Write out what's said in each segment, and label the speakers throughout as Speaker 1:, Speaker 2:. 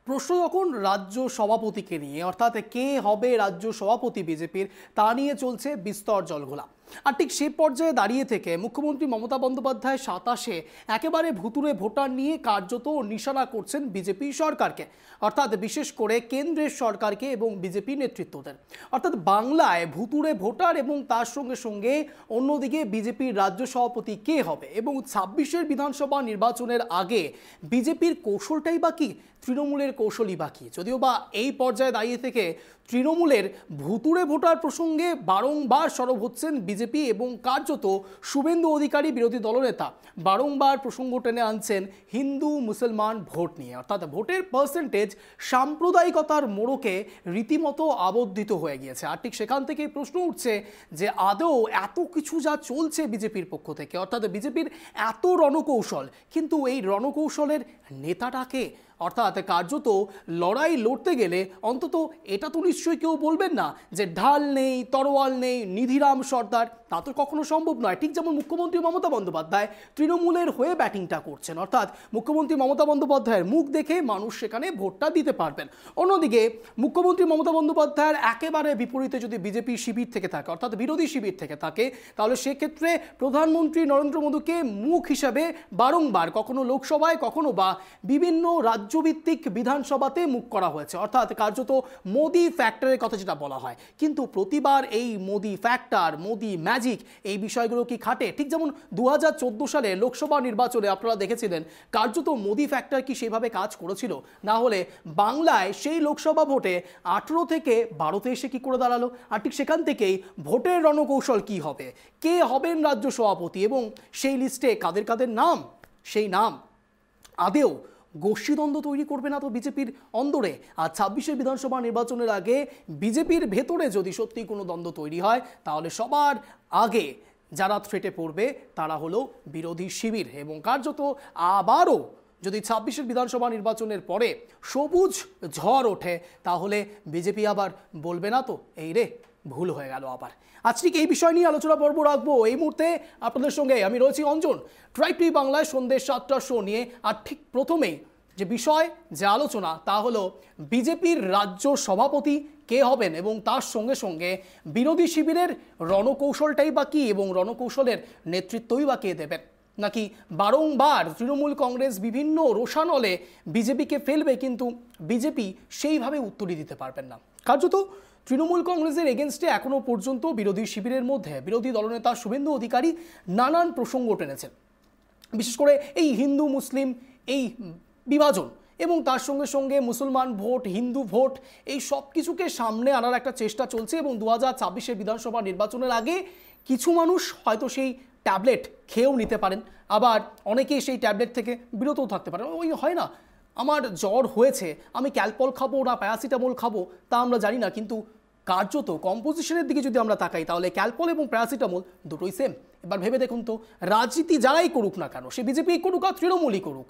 Speaker 1: প্রশ্ন যখন রাজ্য সভাপতিকে নিয়ে, অর্থাৎ কে হবে রাজ্য সভাপতি বিজেপির, তা নিয়ে চলছে বিস্তর জলঘোলা। আর ঠিক সে পর্যায়ে দাঁড়িয়ে থেকে মুখ্যমন্ত্রী মমতা বন্দ্যোপাধ্যায় 27-এ একেবারে ভুতুড়ে ভোটার নিয়ে কার্যত নিশানা করছেন বিজেপি সরকারকে, অর্থাৎ বিশেষ করে কেন্দ্রের সরকারকে এবং বিজেপি নেতৃত্বদের। অর্থাৎ বাংলায় ভুতুড়ে ভোটার এবং তার সঙ্গে সঙ্গে অন্যদিকে বিজেপির রাজ্য সভাপতি কে হবে, এবং 26-এর বিধানসভা নির্বাচনের আগে বিজেপির কৌশলটাই বা কি, তৃণমূলের কৌশলই বাকি। যদিও বা এই পর্যায়ে দাঁড়িয়ে থেকে তৃণমূলের ভুতুড়ে ভোটার প্রসঙ্গে বারংবার সরব হচ্ছেন বিজেপি, এবং কার্যত শুভেন্দু অধিকারী বিরোধী দলনেতা বারংবার প্রসঙ্গ টেনে আনছেন হিন্দু মুসলমান ভোট নিয়ে। অর্থাৎ ভোটের পার্সেন্টেজ সাম্প্রদায়িকতার মোড়কে রীতিমতো আবদ্ধিত হয়ে গিয়েছে। আর ঠিক সেখান থেকেই প্রশ্ন উঠছে যে আদৌ এত কিছু যা চলছে বিজেপির পক্ষ থেকে, অর্থাৎ বিজেপির এত রণকৌশল, কিন্তু এই রণকৌশলের নেতাটাকে, অর্থাৎ কার্যত লড়াই লড়তে গেলে অন্তত এটা তো নিশ্চয়ই কেউ বলবেন না যে ঢাল নেই, তরোয়াল নেই, নিধিরাম সর্দার। তা তো কখনো সম্ভব নয়। ঠিক যেমন মুখ্যমন্ত্রী মমতা বন্দ্যোপাধ্যায় তৃণমূলের হয়ে ব্যাটিংটা করছেন, অর্থাৎ মুখ্যমন্ত্রী মমতা বন্দ্যোপাধ্যায়ের মুখ দেখে মানুষ সেখানে ভোটটা দিতে পারবেন। অন্যদিকে মুখ্যমন্ত্রী মমতা বন্দ্যোপাধ্যায়ের একেবারে বিপরীতে যদি বিজেপি শিবির থেকে থাকে, অর্থাৎ বিরোধী শিবির থেকে থাকে, তাহলে সেক্ষেত্রে প্রধানমন্ত্রী নরেন্দ্র মোদীকে মুখ হিসাবে বারংবার কখনো লোকসভায়, কখনো বা বিভিন্ন রাজ্যভিত্তিক বিধানসভাতে মুখ করা হয়েছে, অর্থাৎ কার্যত মোদি ফ্যাক্টরের কথা যেটা বলা হয়। কিন্তু প্রতিবার এই মোদি ফ্যাক্টর, মোদি ম্যাজিক, এই বিষয়গুলো কি খাটে? ঠিক যেমন 2014 সালে লোকসভা নির্বাচনে আপনারা দেখেছিলেন কার্যত মোদি ফ্যাক্টর কি সেভাবে কাজ করেছিল? না হলে বাংলায় সেই লোকসভা ভোটে 18 থেকে 12তে এসে কি করে দাঁড়ালো? আর ঠিক সেখান থেকেই ভোটের রণকৌশল কি হবে, কে হবেন রাজ্য সভাপতি, এবং সেই লিস্টে কাদের কাদের নাম, সেই নাম আদেও গোষ্ঠীদ্বন্দ্ব তৈরি করবে না তো বিজেপির অন্দরে? আর 26-এর বিধানসভা নির্বাচনের আগে বিজেপির ভেতরে যদি সত্যি কোনো দ্বন্দ্ব তৈরি হয়, তাহলে সবার আগে যারা থ্রেটে পড়বে তারা হলো বিরোধী শিবির। এবং কার্যত আবারও যদি 26-এর বিধানসভা নির্বাচনের পরে সবুজ ঝড় ওঠে, তাহলে বিজেপি আবার বলবে না তো এই রে ভুল হয়ে গেল আবার। আজ ঠিক এই বিষয় নিয়ে আলোচনা পর্ব রাখবো এই মুহূর্তে আপনাদের সঙ্গে। আমি রয়েছি অঞ্জন, ট্রাইব টিভি বাংলায় সন্ধ্যে 7টার শো নিয়ে। আর ঠিক প্রথমেই যে বিষয়, যে আলোচনা, তা হলো বিজেপির রাজ্য সভাপতি কে হবেন, এবং তার সঙ্গে সঙ্গে বিরোধী শিবিরের রণকৌশলটাই বা কী, এবং রণকৌশলের নেতৃত্বই বা কে দেবেন। নাকি বারংবার তৃণমূল কংগ্রেস বিভিন্ন রোষানলে বিজেপিকে ফেলবে, কিন্তু বিজেপি সেইভাবে উত্তরই দিতে পারবেন না। কার্যত তৃণমূল কংগ্রেসের এগেনস্টে এখনও পর্যন্ত বিরোধী শিবিরের মধ্যে বিরোধী দলনেতা শুভেন্দু অধিকারী নানান প্রসঙ্গ টেনেছেন, বিশেষ করে এই হিন্দু মুসলিম এই বিভাজন, এবং তার সঙ্গে সঙ্গে মুসলমান ভোট, হিন্দু ভোট, এই সব কিছুকে সামনে আনার একটা চেষ্টা চলছে। এবং 2026-এর বিধানসভা নির্বাচনের আগে কিছু মানুষ হয়তো সেই ট্যাবলেট খেয়েও নিতে পারেন, আবার অনেকেই সেই ট্যাবলেট থেকে বিরতও থাকতে পারেন। ওই হয় না, আমার জ্বর হয়েছে, আমি ক্যালপল খাবো না প্যারাসিটামল খাবো তা আমরা জানি না, কিন্তু কার্যত কম্পোজিশনের দিকে যদি আমরা তাকাই, তাহলে ক্যালপল এবং প্যারাসিটামল দুটোই সেম। এবার ভেবে দেখুন তো, রাজনীতি যারাই করুক না কেন, সে বিজেপি করুক আর তৃণমূলই করুক,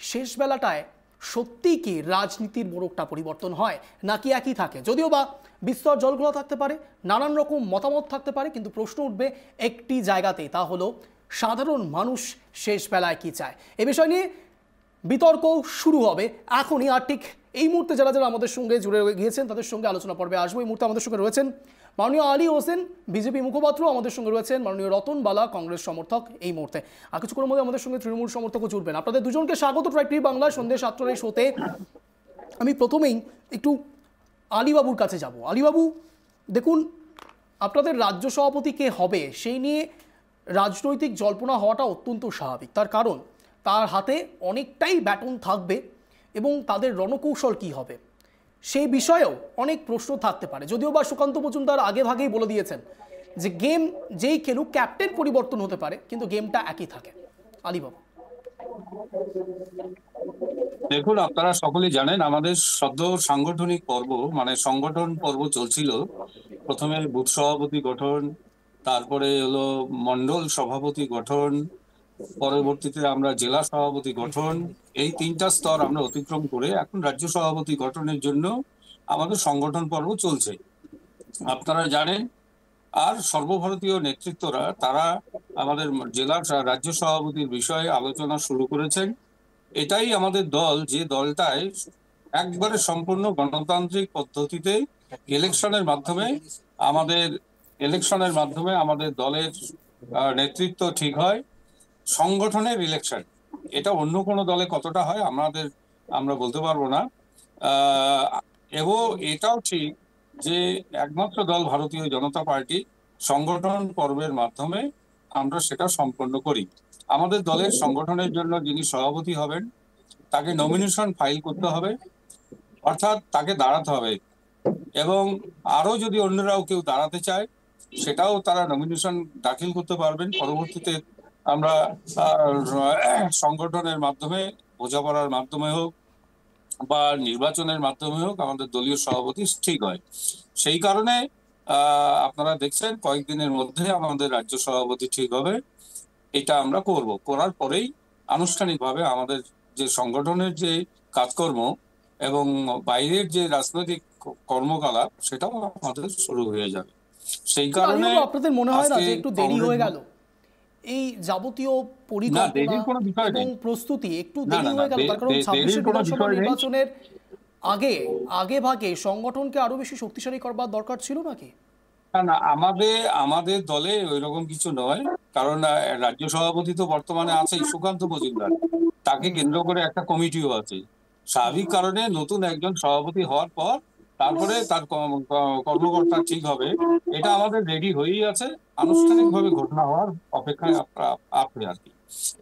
Speaker 1: শেষ বেলাটায় সত্যিই কি রাজনীতির মোড়কটা পরিবর্তন হয়, নাকি একই থাকে? যদিও বা বিস্তর জলঘোলা থাকতে পারে, নানান রকম মতামত থাকতে পারে, কিন্তু প্রশ্ন উঠবে একটি জায়গাতেই, তা হলো সাধারণ মানুষ শেষ বেলায় কি চায়। এ বিষয় নিয়ে বিতর্ক শুরু হবে এখনই। আর ঠিক এই মুহূর্তে যারা যারা আমাদের সঙ্গে জুড়ে গিয়েছেন তাদের সঙ্গে আলোচনা পর্বে আসবো। এই মুহূর্তে আমাদের সঙ্গে রয়েছেন মাননীয় আলী হোসেন, বিজেপি মুখপাত্র। আমাদের সঙ্গে রয়েছেন মাননীয় রতন বালা, কংগ্রেস সমর্থক। এই মুহূর্তে আর কিছুক্ষণের মধ্যে আমাদের সঙ্গে তৃণমূল সমর্থকও জুড়বেন। আপনাদের দুজনকে স্বাগত ট্রাইব টিভি বাংলায় সন্ধ্যে 7টার এই শোতে। আমি প্রথমেই একটু আলীবাবুর কাছে যাব। আলীবাবু, দেখুন, আপনাদের রাজ্য সভাপতি কে হবে সেই নিয়ে রাজনৈতিক জল্পনা হওয়াটা অত্যন্ত স্বাভাবিক। তার কারণ তার হাতে অনেকটাই ব্যাটন থাকবে, এবং তাদের রণকৌশল কি হবে সেই বিষয়েও অনেক প্রশ্ন থাকতে পারে। যদিও বা সুকান্ত মজুমদার আগে ভাগেই বলে দিয়েছেন যে গেম যেই খেলুক, ক্যাপ্টেন পরিবর্তন হতে পারে, কিন্তু গেমটা একই থাকে। আলীবাবু,
Speaker 2: দেখুন, আপনারা সকলেই জানেন আমাদের সদ্য সাংগঠনিক পর্ব, মানে সংগঠন পর্ব চলছিল। প্রথমে বুথ সভাপতি গঠন, তারপরে হলো মন্ডল সভাপতি গঠন, পরবর্তীতে আমরা জেলা সভাপতি গঠন। এই 3টা স্তর আমরা অতিক্রম করে এখন রাজ্য সভাপতি গঠনের জন্য আমাদের সংগঠন পর্ব চলছে, আপনারা জানেন। আর সর্বভারতীয় নেতৃত্বরা তারা আমাদের জেলার রাজ্য সভাপতির বিষয়ে আলোচনা শুরু করেছেন। এটাই আমাদের দল, যে দলটায় একবারে সম্পূর্ণ গণতান্ত্রিক পদ্ধতিতে ইলেকশনের মাধ্যমে আমাদের আমাদের দলের নেতৃত্ব ঠিক হয়। সংগঠনের ইলেকশন, এটা অন্য কোনো দলে কতটা হয় আমরা বলতে পারবো না। আহ, এবং এটাও ঠিক যে একমাত্র দল ভারতীয় জনতা পার্টি সংগঠন পর্বের মাধ্যমে আমরা সেটা সম্পন্ন করি। আমাদের দলের সংগঠনের জন্য যিনি সভাপতি হবেন তাকে নমিনেশন ফাইল করতে হবে, অর্থাৎ তাকে দাঁড়াতে হবে। এবং আরো যদি অন্যরাও কেউ দাঁড়াতে চায় সেটাও তারা নমিনেশন দাখিল করতে পারবেন। পরবর্তীতে আমরা সংগঠনের মাধ্যমে, বোঝাপড়ার মাধ্যমে হোক বা নির্বাচনের মাধ্যমে হোক আমাদের দলীয় সভাপতি ঠিক হয়। সেই কারণে আপনারা দেখছেন কয়েকদিনের মধ্যে আমাদের রাজ্য সভাপতি ঠিক হবে। এটা আমরা করার পরেই আনুষ্ঠানিকভাবে আমাদের যে সংগঠনের যে কাজকর্ম এবং বাইরের যে রাজনৈতিক কর্মকলাপ সেটাও আমাদের শুরু হয়ে যাবে। সেই কারণে
Speaker 1: আপনাদের মনে হয় না যে একটু দেরি হয়ে গেল এই যাবতীয়
Speaker 2: না,
Speaker 1: পরিকল্পনা
Speaker 2: দেরির কোনো বিষয়
Speaker 1: এবং
Speaker 2: নেই।
Speaker 1: প্রস্তুতি একটু
Speaker 2: না
Speaker 1: দেরি
Speaker 2: না না,
Speaker 1: হয়ে গেল, তার কারণ 26
Speaker 2: দেরির কোনো
Speaker 1: বিধানসভা
Speaker 2: বিষয় নেই।
Speaker 1: নির্বাচনের আগে ভাগে সংগঠনকে আরো বেশি শক্তিশালী করবার দরকার ছিল নাকি?
Speaker 2: না না, আমাদের দলে ওই রকম কিছু নয়। কারণ রাজ্য সভাপতি তো বর্তমানে আছে সুকান্ত মজুমদার, তাকে কেন্দ্র করে একটা কমিটিও আছে। স্বাভাবিক কারণে নতুন একজন সভাপতি হওয়ার পর তারপরে তার কর্মকর্তা ঠিক হবে, এটা আমাদের রেডি হয়েই আছে। আনুষ্ঠানিকভাবে ঘোষণা হওয়ার অপেক্ষায় আছে আর কি।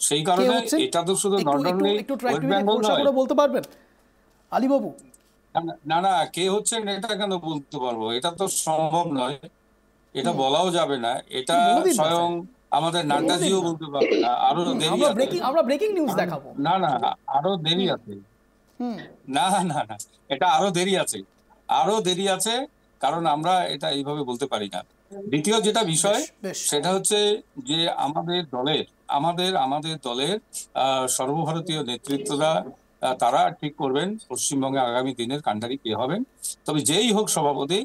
Speaker 2: সেই
Speaker 1: কে
Speaker 2: কারণে
Speaker 1: হচ্ছেন
Speaker 2: এটা তো শুধু
Speaker 1: একটু
Speaker 2: নট
Speaker 1: একটু
Speaker 2: অনলি
Speaker 1: একটু
Speaker 2: ওয়েস্ট
Speaker 1: একটু
Speaker 2: বেঙ্গল
Speaker 1: খোলসা
Speaker 2: নয়।
Speaker 1: করে বলতে পারবেন আলীবাবু?
Speaker 2: না না, কে হচ্ছেন এটা কেন বলতে পারবো? এটা তো সম্ভব নয়, এটা
Speaker 1: হুম,
Speaker 2: বলাও যাবে না। এটা
Speaker 1: একটু বলে দিন না
Speaker 2: স্বয়ং
Speaker 1: স্যার,
Speaker 2: আমাদের
Speaker 1: বলে দিন
Speaker 2: নাড্ডাজিও
Speaker 1: না।
Speaker 2: বলতে পারবে না, আরো দেরি আছে।
Speaker 1: আমরা ব্রেকিং নিউজ দেখাবো।
Speaker 2: না না, আরো দেরি
Speaker 1: হুম
Speaker 2: আছে।
Speaker 1: হুম
Speaker 2: না না না, এটা আরো দেরি আছে, আরো দেরি আছে। কারণ আমরা এটা এইভাবে বলতে পারি না। দ্বিতীয় যেটা
Speaker 1: বেশ
Speaker 2: বিষয়
Speaker 1: বেশ
Speaker 2: সেটা হচ্ছে যে আমাদের দলের সর্বভারতীয় নেতৃত্বরা তারা ঠিক করবেন পশ্চিমবঙ্গে আগামী দিনের কান্ডারি কে হবেন। তবে যেই হোক সভাপতি,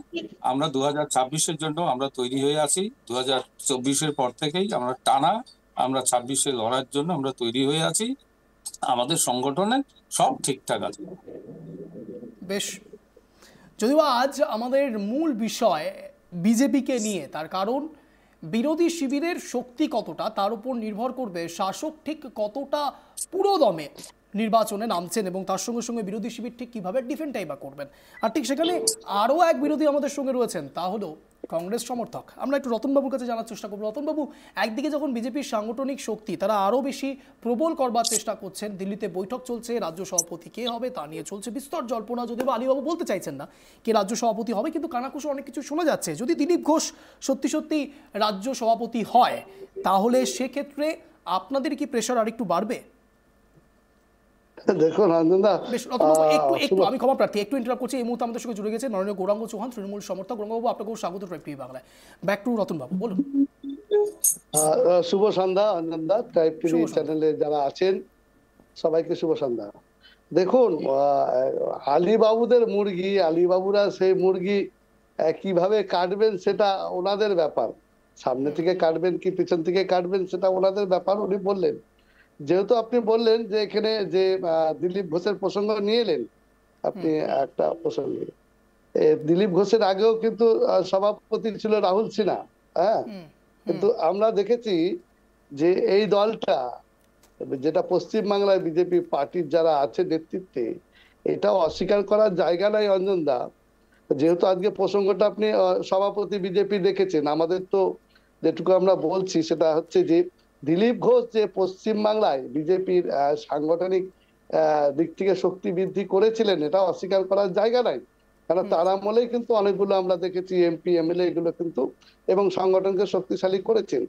Speaker 2: আমরা 2026-এর জন্য আমরা তৈরি হয়ে আছি। 2024-এর পর থেকেই আমরা 26-এ লড়ার জন্য আমরা তৈরি হয়ে আছি। আমাদের সংগঠনে সব ঠিকঠাক আছে।
Speaker 1: বেশ। যদিও আজ আমাদের মূল বিষয় বিজেপিকে নিয়ে, তার কারণ বিরোধী শিবিরের শক্তি কতটা তার উপর নির্ভর করবে শাসক ঠিক কতটা পুরোদমে নির্বাচনে নামছেন এবং তার সঙ্গে সঙ্গে বিরোধী শিবির ঠিক কীভাবে ডিফেন্ডটাই বা করবেন। আর ঠিক সেখানে আরও এক বিরোধী আমাদের সঙ্গে রয়েছেন, তা হলো কংগ্রেস সমর্থক। আমরা একটু রতনবাবুর কাছে জানার চেষ্টা করবো। রতনবাবু, একদিকে যখন বিজেপির সাংগঠনিক শক্তি তারা আরও বেশি প্রবল করবার চেষ্টা করছেন, দিল্লিতে বৈঠক চলছে, রাজ্য সভাপতি কে হবে তা নিয়ে চলছে বিস্তর জল্পনা, যদিও আলীবাবু বলতে চাইছেন না কে রাজ্য সভাপতি হবে, কিন্তু কানাকুশো অনেক কিছু শোনা যাচ্ছে। যদি দিলীপ ঘোষ সত্যি সত্যি রাজ্য সভাপতি হয় তাহলে সেক্ষেত্রে আপনাদের কি প্রেশার আরেকটু বাড়বে?
Speaker 3: দেখুন অঞ্জনদা,
Speaker 1: বেশ, রতনবাবু একটু আমি ক্ষমা প্রার্থী, একটু ইন্টারাপ্ট করছি। এই মুহূর্তে আমাদের সঙ্গে জুড়ে গেছে নরেন্দ্র গৌরাঙ্গ চৌহান, তৃণমূল সমর্থক। গৌরাঙ্গবাবু, আপনাকেও স্বাগত ট্রাইব টিভি বাংলায়। ব্যাক টু রতনবাবু, বলুন।
Speaker 3: শুভ সন্ধ্যা অঞ্জনদা, ট্রাইব টিভি
Speaker 1: শুভ সন্ধ্যা।
Speaker 3: চ্যানেলে যারা আছেন সবাইকে শুভ সন্ধ্যা। দেখুন, আলীবাবুদের মুরগি, আলীবাবুরা সেই মুরগি কিভাবে কাটবেন সেটা ওনাদের ব্যাপার। সামনে থেকে কাটবেন কি পিছন থেকে কাটবেন সেটা ওনাদের ব্যাপার। উনি বললেন, যেহেতু আপনি বললেন যে এখানে যে দিলীপ ঘোষের প্রসঙ্গ নিয়ে এলেন আপনি একটা প্রসঙ্গে, দিলীপ ঘোষের আগেও কিন্তু সভাপতি ছিল রাহুল সিনহা। হ্যাঁ, কিন্তু আমরা দেখেছি যে এই দলটা, যেটা পশ্চিমবাংলায় বিজেপি পার্টির যারা আছে নেতৃত্বে, এটাও অস্বীকার করার জায়গা নাই অঞ্জন দা। যেহেতু আজকে প্রসঙ্গটা আপনি সভাপতি বিজেপি রেখেছেন, আমাদের তো যেটুকু আমরা বলছি সেটা হচ্ছে যে দিলীপ ঘোষ যে পশ্চিমবাংলায় বিজেপির সাংগঠনিক দিক থেকে শক্তি বৃদ্ধি করেছিলেন, এটা অস্বীকার করার জায়গা নাই। কারণ তার আমলেই কিন্তু অনেকগুলো আমরা দেখেছি এমপি এমএলএ এগুলো কিন্তু এবং সংগঠনকে শক্তিশালী করেছেন।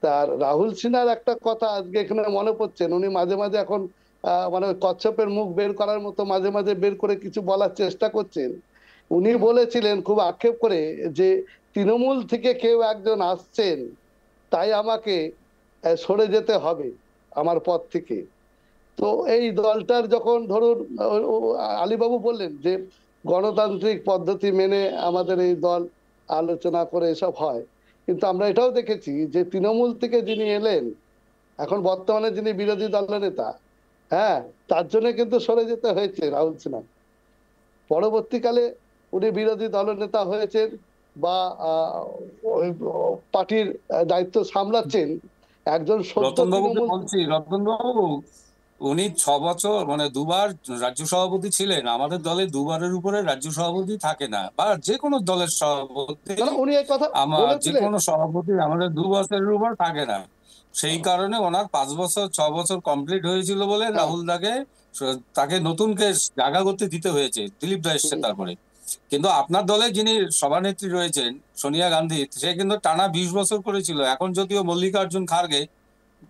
Speaker 3: তার রাহুল সিনহার একটা কথা আজকে এখানে মনে পড়ছেন, উনি মাঝে মাঝে এখন মানে কচ্ছপের মুখ বের করার মতো মাঝে মাঝে বের করে কিছু বলার চেষ্টা করছেন। উনি বলেছিলেন খুব আক্ষেপ করে যে তৃণমূল থেকে কেউ একজন আসছেন তাই আমাকে সরে যেতে হবে আমার পদ থেকে। তো এই দলটার যখন ধরুন আলীবাবু বললেন যে গণতান্ত্রিক পদ্ধতি মেনে আমাদের এই দল আলোচনা করে এসব হয়, কিন্তু আমরা এটাও দেখেছি যে তৃণমূল থেকে যিনি এলেন এখন বর্তমানে যিনি বিরোধী দলের নেতা, হ্যাঁ, তার জন্য কিন্তু সরে যেতে হয়েছে রাহুল সিনহা। পরবর্তীকালে উনি বিরোধী দলনেতা হয়েছেন বা ওই পার্টির দায়িত্ব সামলাচ্ছেন একজন সদ্য
Speaker 2: রতনবাবুকে
Speaker 3: তৃণমূল।
Speaker 2: বলছি, রতনবাবু উনি 6 বছর মানে দুবার রাজ্য সভাপতি ছিলেন। আমাদের দলে দুবারের উপরে রাজ্য সভাপতি থাকে না, বা যে কোনো দলের সভাপতি,
Speaker 3: না, উনি এই কথা
Speaker 2: আমার যে
Speaker 3: বলেছিলেন।
Speaker 2: কোনো সভাপতি আমাদের 2 বছরের উপর থাকে না। সেই কারণে ওনার 5 বছর 6 বছর কমপ্লিট হয়েছিল বলে
Speaker 3: হ্যাঁ,
Speaker 2: রাহুল তাকে নতুনকে জায়গা করতে দিতে হয়েছে, দিলীপ দা এসছে তারপরে। কিন্তু আপনার দলে যিনি সভানেত্রী রয়েছেন সোনিয়া গান্ধী, সে কিন্তু টানা 20 বছর করেছিল। এখন যদিও মল্লিকার্জুন খাড়গে,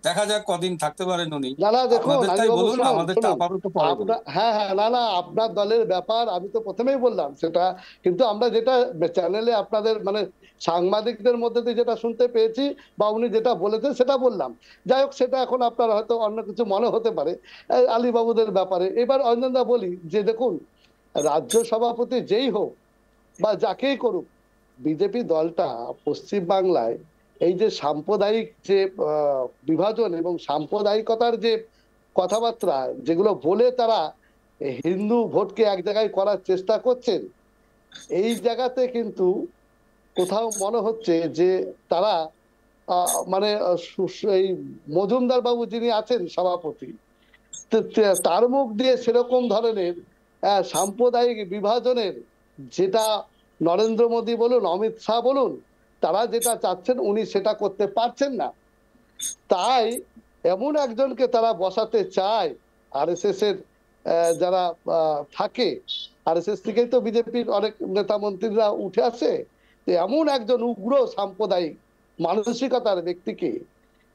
Speaker 2: দেখা যাক কদিন থাকতে পারেন উনি।
Speaker 3: না না, দেখুন
Speaker 2: আপনাদেরটাই
Speaker 3: আলিবাবু
Speaker 2: বলুন,
Speaker 3: শুনুন
Speaker 2: আমাদেরটা
Speaker 3: শুনুন,
Speaker 2: আপাতত পরে বলুন।
Speaker 3: আপনার, হ্যাঁ হ্যাঁ, না না, আপনার দলের ব্যাপার আমি তো প্রথমেই বললাম সেটা, কিন্তু আমরা যেটা চ্যানেলে আপনাদের মানে সাংবাদিকদের মধ্যে দিয়ে যেটা শুনতে পেয়েছি বা উনি যেটা বলেছেন সেটা বললাম। যাই হোক, সেটা এখন আপনার হয়তো অন্য কিছু মনে হতে পারে আলিবাবুদের ব্যাপারে। এবার অঞ্জনদা বলি যে দেখুন, রাজ্য সভাপতি যেই হোক বা যাকেই করুক, বিজেপি দলটা পশ্চিম বাংলায় এই যে সাম্প্রদায়িক যে বিভাজন এবং সাম্প্রদায়িকতার যে কথাবার্তা যেগুলো বলে তারা হিন্দু ভোটকে এক জায়গায় করার চেষ্টা করছেন, এই জায়গাতে কিন্তু কোথাও মনে হচ্ছে যে তারা মানে এই মজুমদার বাবু যিনি আছেন সভাপতি, তার মুখ দিয়ে সেরকম ধরনের সাম্প্রদায়িক বিভাজনের, যেটা নরেন্দ্র মোদী বলুন অমিত শাহ বলুন তারা যেটা চাচ্ছেন উনি সেটা করতে পারছেন না। তাই এমন একজনকে তারা বসাতে চায়, আরএসএস এর যারা থাকে, আরএসএস থেকেই তো বিজেপির অনেক নেতা মন্ত্রীরা উঠে আসে, এমন একজন উগ্র সাম্প্রদায়িক মানসিকতার ব্যক্তিকে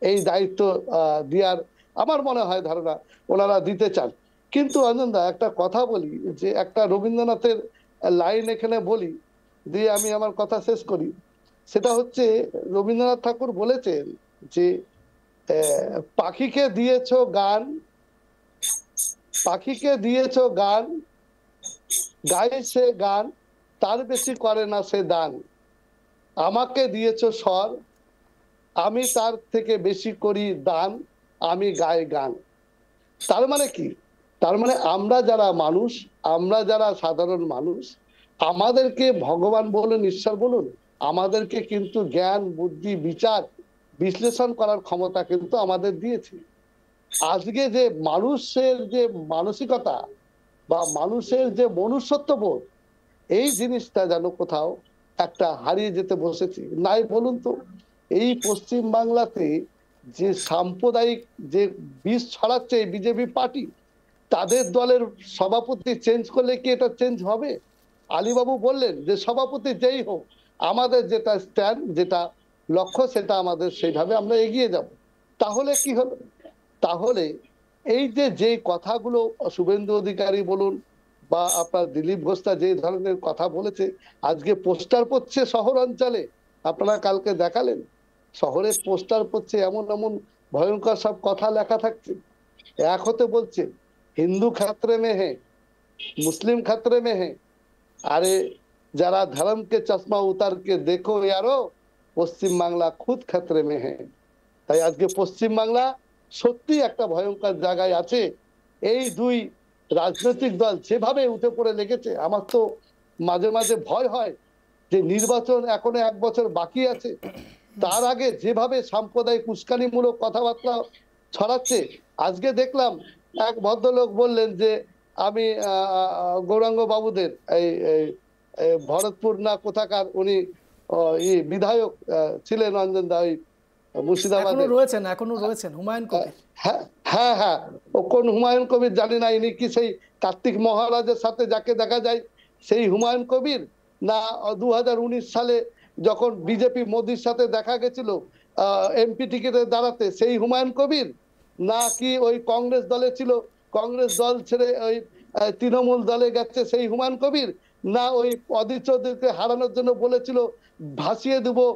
Speaker 3: এই দায়িত্ব দেওয়ার আমার মনে হয় ধারণা ওনারা দিতে চান। কিন্তু অঞ্জনদা একটা কথা বলি, যে একটা রবীন্দ্রনাথের লাইন এখানে বলি দিয়ে আমি আমার কথা শেষ করি। সেটা হচ্ছে রবীন্দ্রনাথ ঠাকুর বলেছেন যে পাখিকে দিয়েছ গান, পাখিকে দিয়েছ গান, গায়ে সে গান, তার বেশি করে না সে দান। আমাকে দিয়েছ স্বর, আমি তার থেকে বেশি করি দান, আমি গায়ে গান। তার মানে কি? তার মানে আমরা যারা মানুষ, আমরা যারা সাধারণ মানুষ, আমাদেরকে ভগবান বলুন ঈশ্বর বলুন, আমাদেরকে কিন্তু জ্ঞান বুদ্ধি বিচার বিশ্লেষণ করার ক্ষমতা কিন্তু আমাদের দিয়েছে। আজকে যে মানুষের যে মানসিকতা বা মানুষের যে মনুষ্যত্ববোধ, এই জিনিসটা যেন কোথাও একটা হারিয়ে যেতে বসেছে। নাই বলুন তো, এই পশ্চিম বাংলাতে যে সাম্প্রদায়িক যে বিষ ছড়াচ্ছে এই বিজেপি পার্টি, তাদের দলের সভাপতি চেঞ্জ করলে কি এটা চেঞ্জ হবে? আলীবাবু বললেন যে সভাপতি যেই হোক, আমাদের যেটা স্ট্যান্ড, যেটা লক্ষ্য, সেটা আমাদের সেইভাবে আমরা এগিয়ে যাব। তাহলে কি হলো? তাহলে এই যে যে কথাগুলো শুভেন্দু অধিকারী বলুন বা আপনার দিলীপ ঘোষটা যে ধরনের কথা বলেছে, আজকে পোস্টার পড়ছে শহর অঞ্চলে, আপনারা কালকে দেখালেন শহরে পোস্টার পড়ছে, এমন এমন ভয়ঙ্কর সব কথা লেখা থাকছে। এক হতে বলছে হিন্দু খাতরে মে হে, মুসলিম খাতরে মে হে, আরে যারা ধর্ম কে চশমা উতার কে দেখো यारो, পশ্চিম বাংলা খুদ খাতরে মে হে। তাই আজকে পশ্চিম বাংলা সত্যি একটা ভয়ঙ্কর জায়গায় আছে। এই দুই রাজনৈতিক দল যেভাবে উঠে পড়ে লেগেছে, আমার তো মাঝে মাঝে ভয় হয় যে নির্বাচন এখনো 1 বছর বাকি আছে, তার আগে যেভাবে সাম্প্রদায়িক উস্কানিমূলক কথাবার্তা ছড়াচ্ছে। আজকে দেখলাম এক ভদ্রলোক বললেন যে আমি গৌরাঙ্গ বাবুদের এই ভরতপুর না কোথাকার উনি বিধায়ক ছিলেন অঞ্জন দা, ওই মুর্শিদাবাদে
Speaker 1: এখনো রয়েছেন হুমায়ুন কবির।
Speaker 3: হ্যাঁ হ্যাঁ হ্যাঁ, ও কোন হুমায়ুন কবির জানি না, ইনি কি সেই কার্তিক মহারাজের সাথে যাকে দেখা যায় সেই হুমায়ুন কবির, না 2019 সালে যখন বিজেপি মোদির সাথে দেখা গেছিল এমপি টিকিটে দাঁড়াতে সেই হুমায়ুন কবির, না কি ওই কংগ্রেস দলে ছিল, কংগ্রেস দল ছেড়ে ওই তৃণমূল দলে গেছে সেই হুমায়ুন কবির, না ওই অধীর চৌধুরীকে হারানোর জন্য বলেছিল ভাসিয়ে দেবো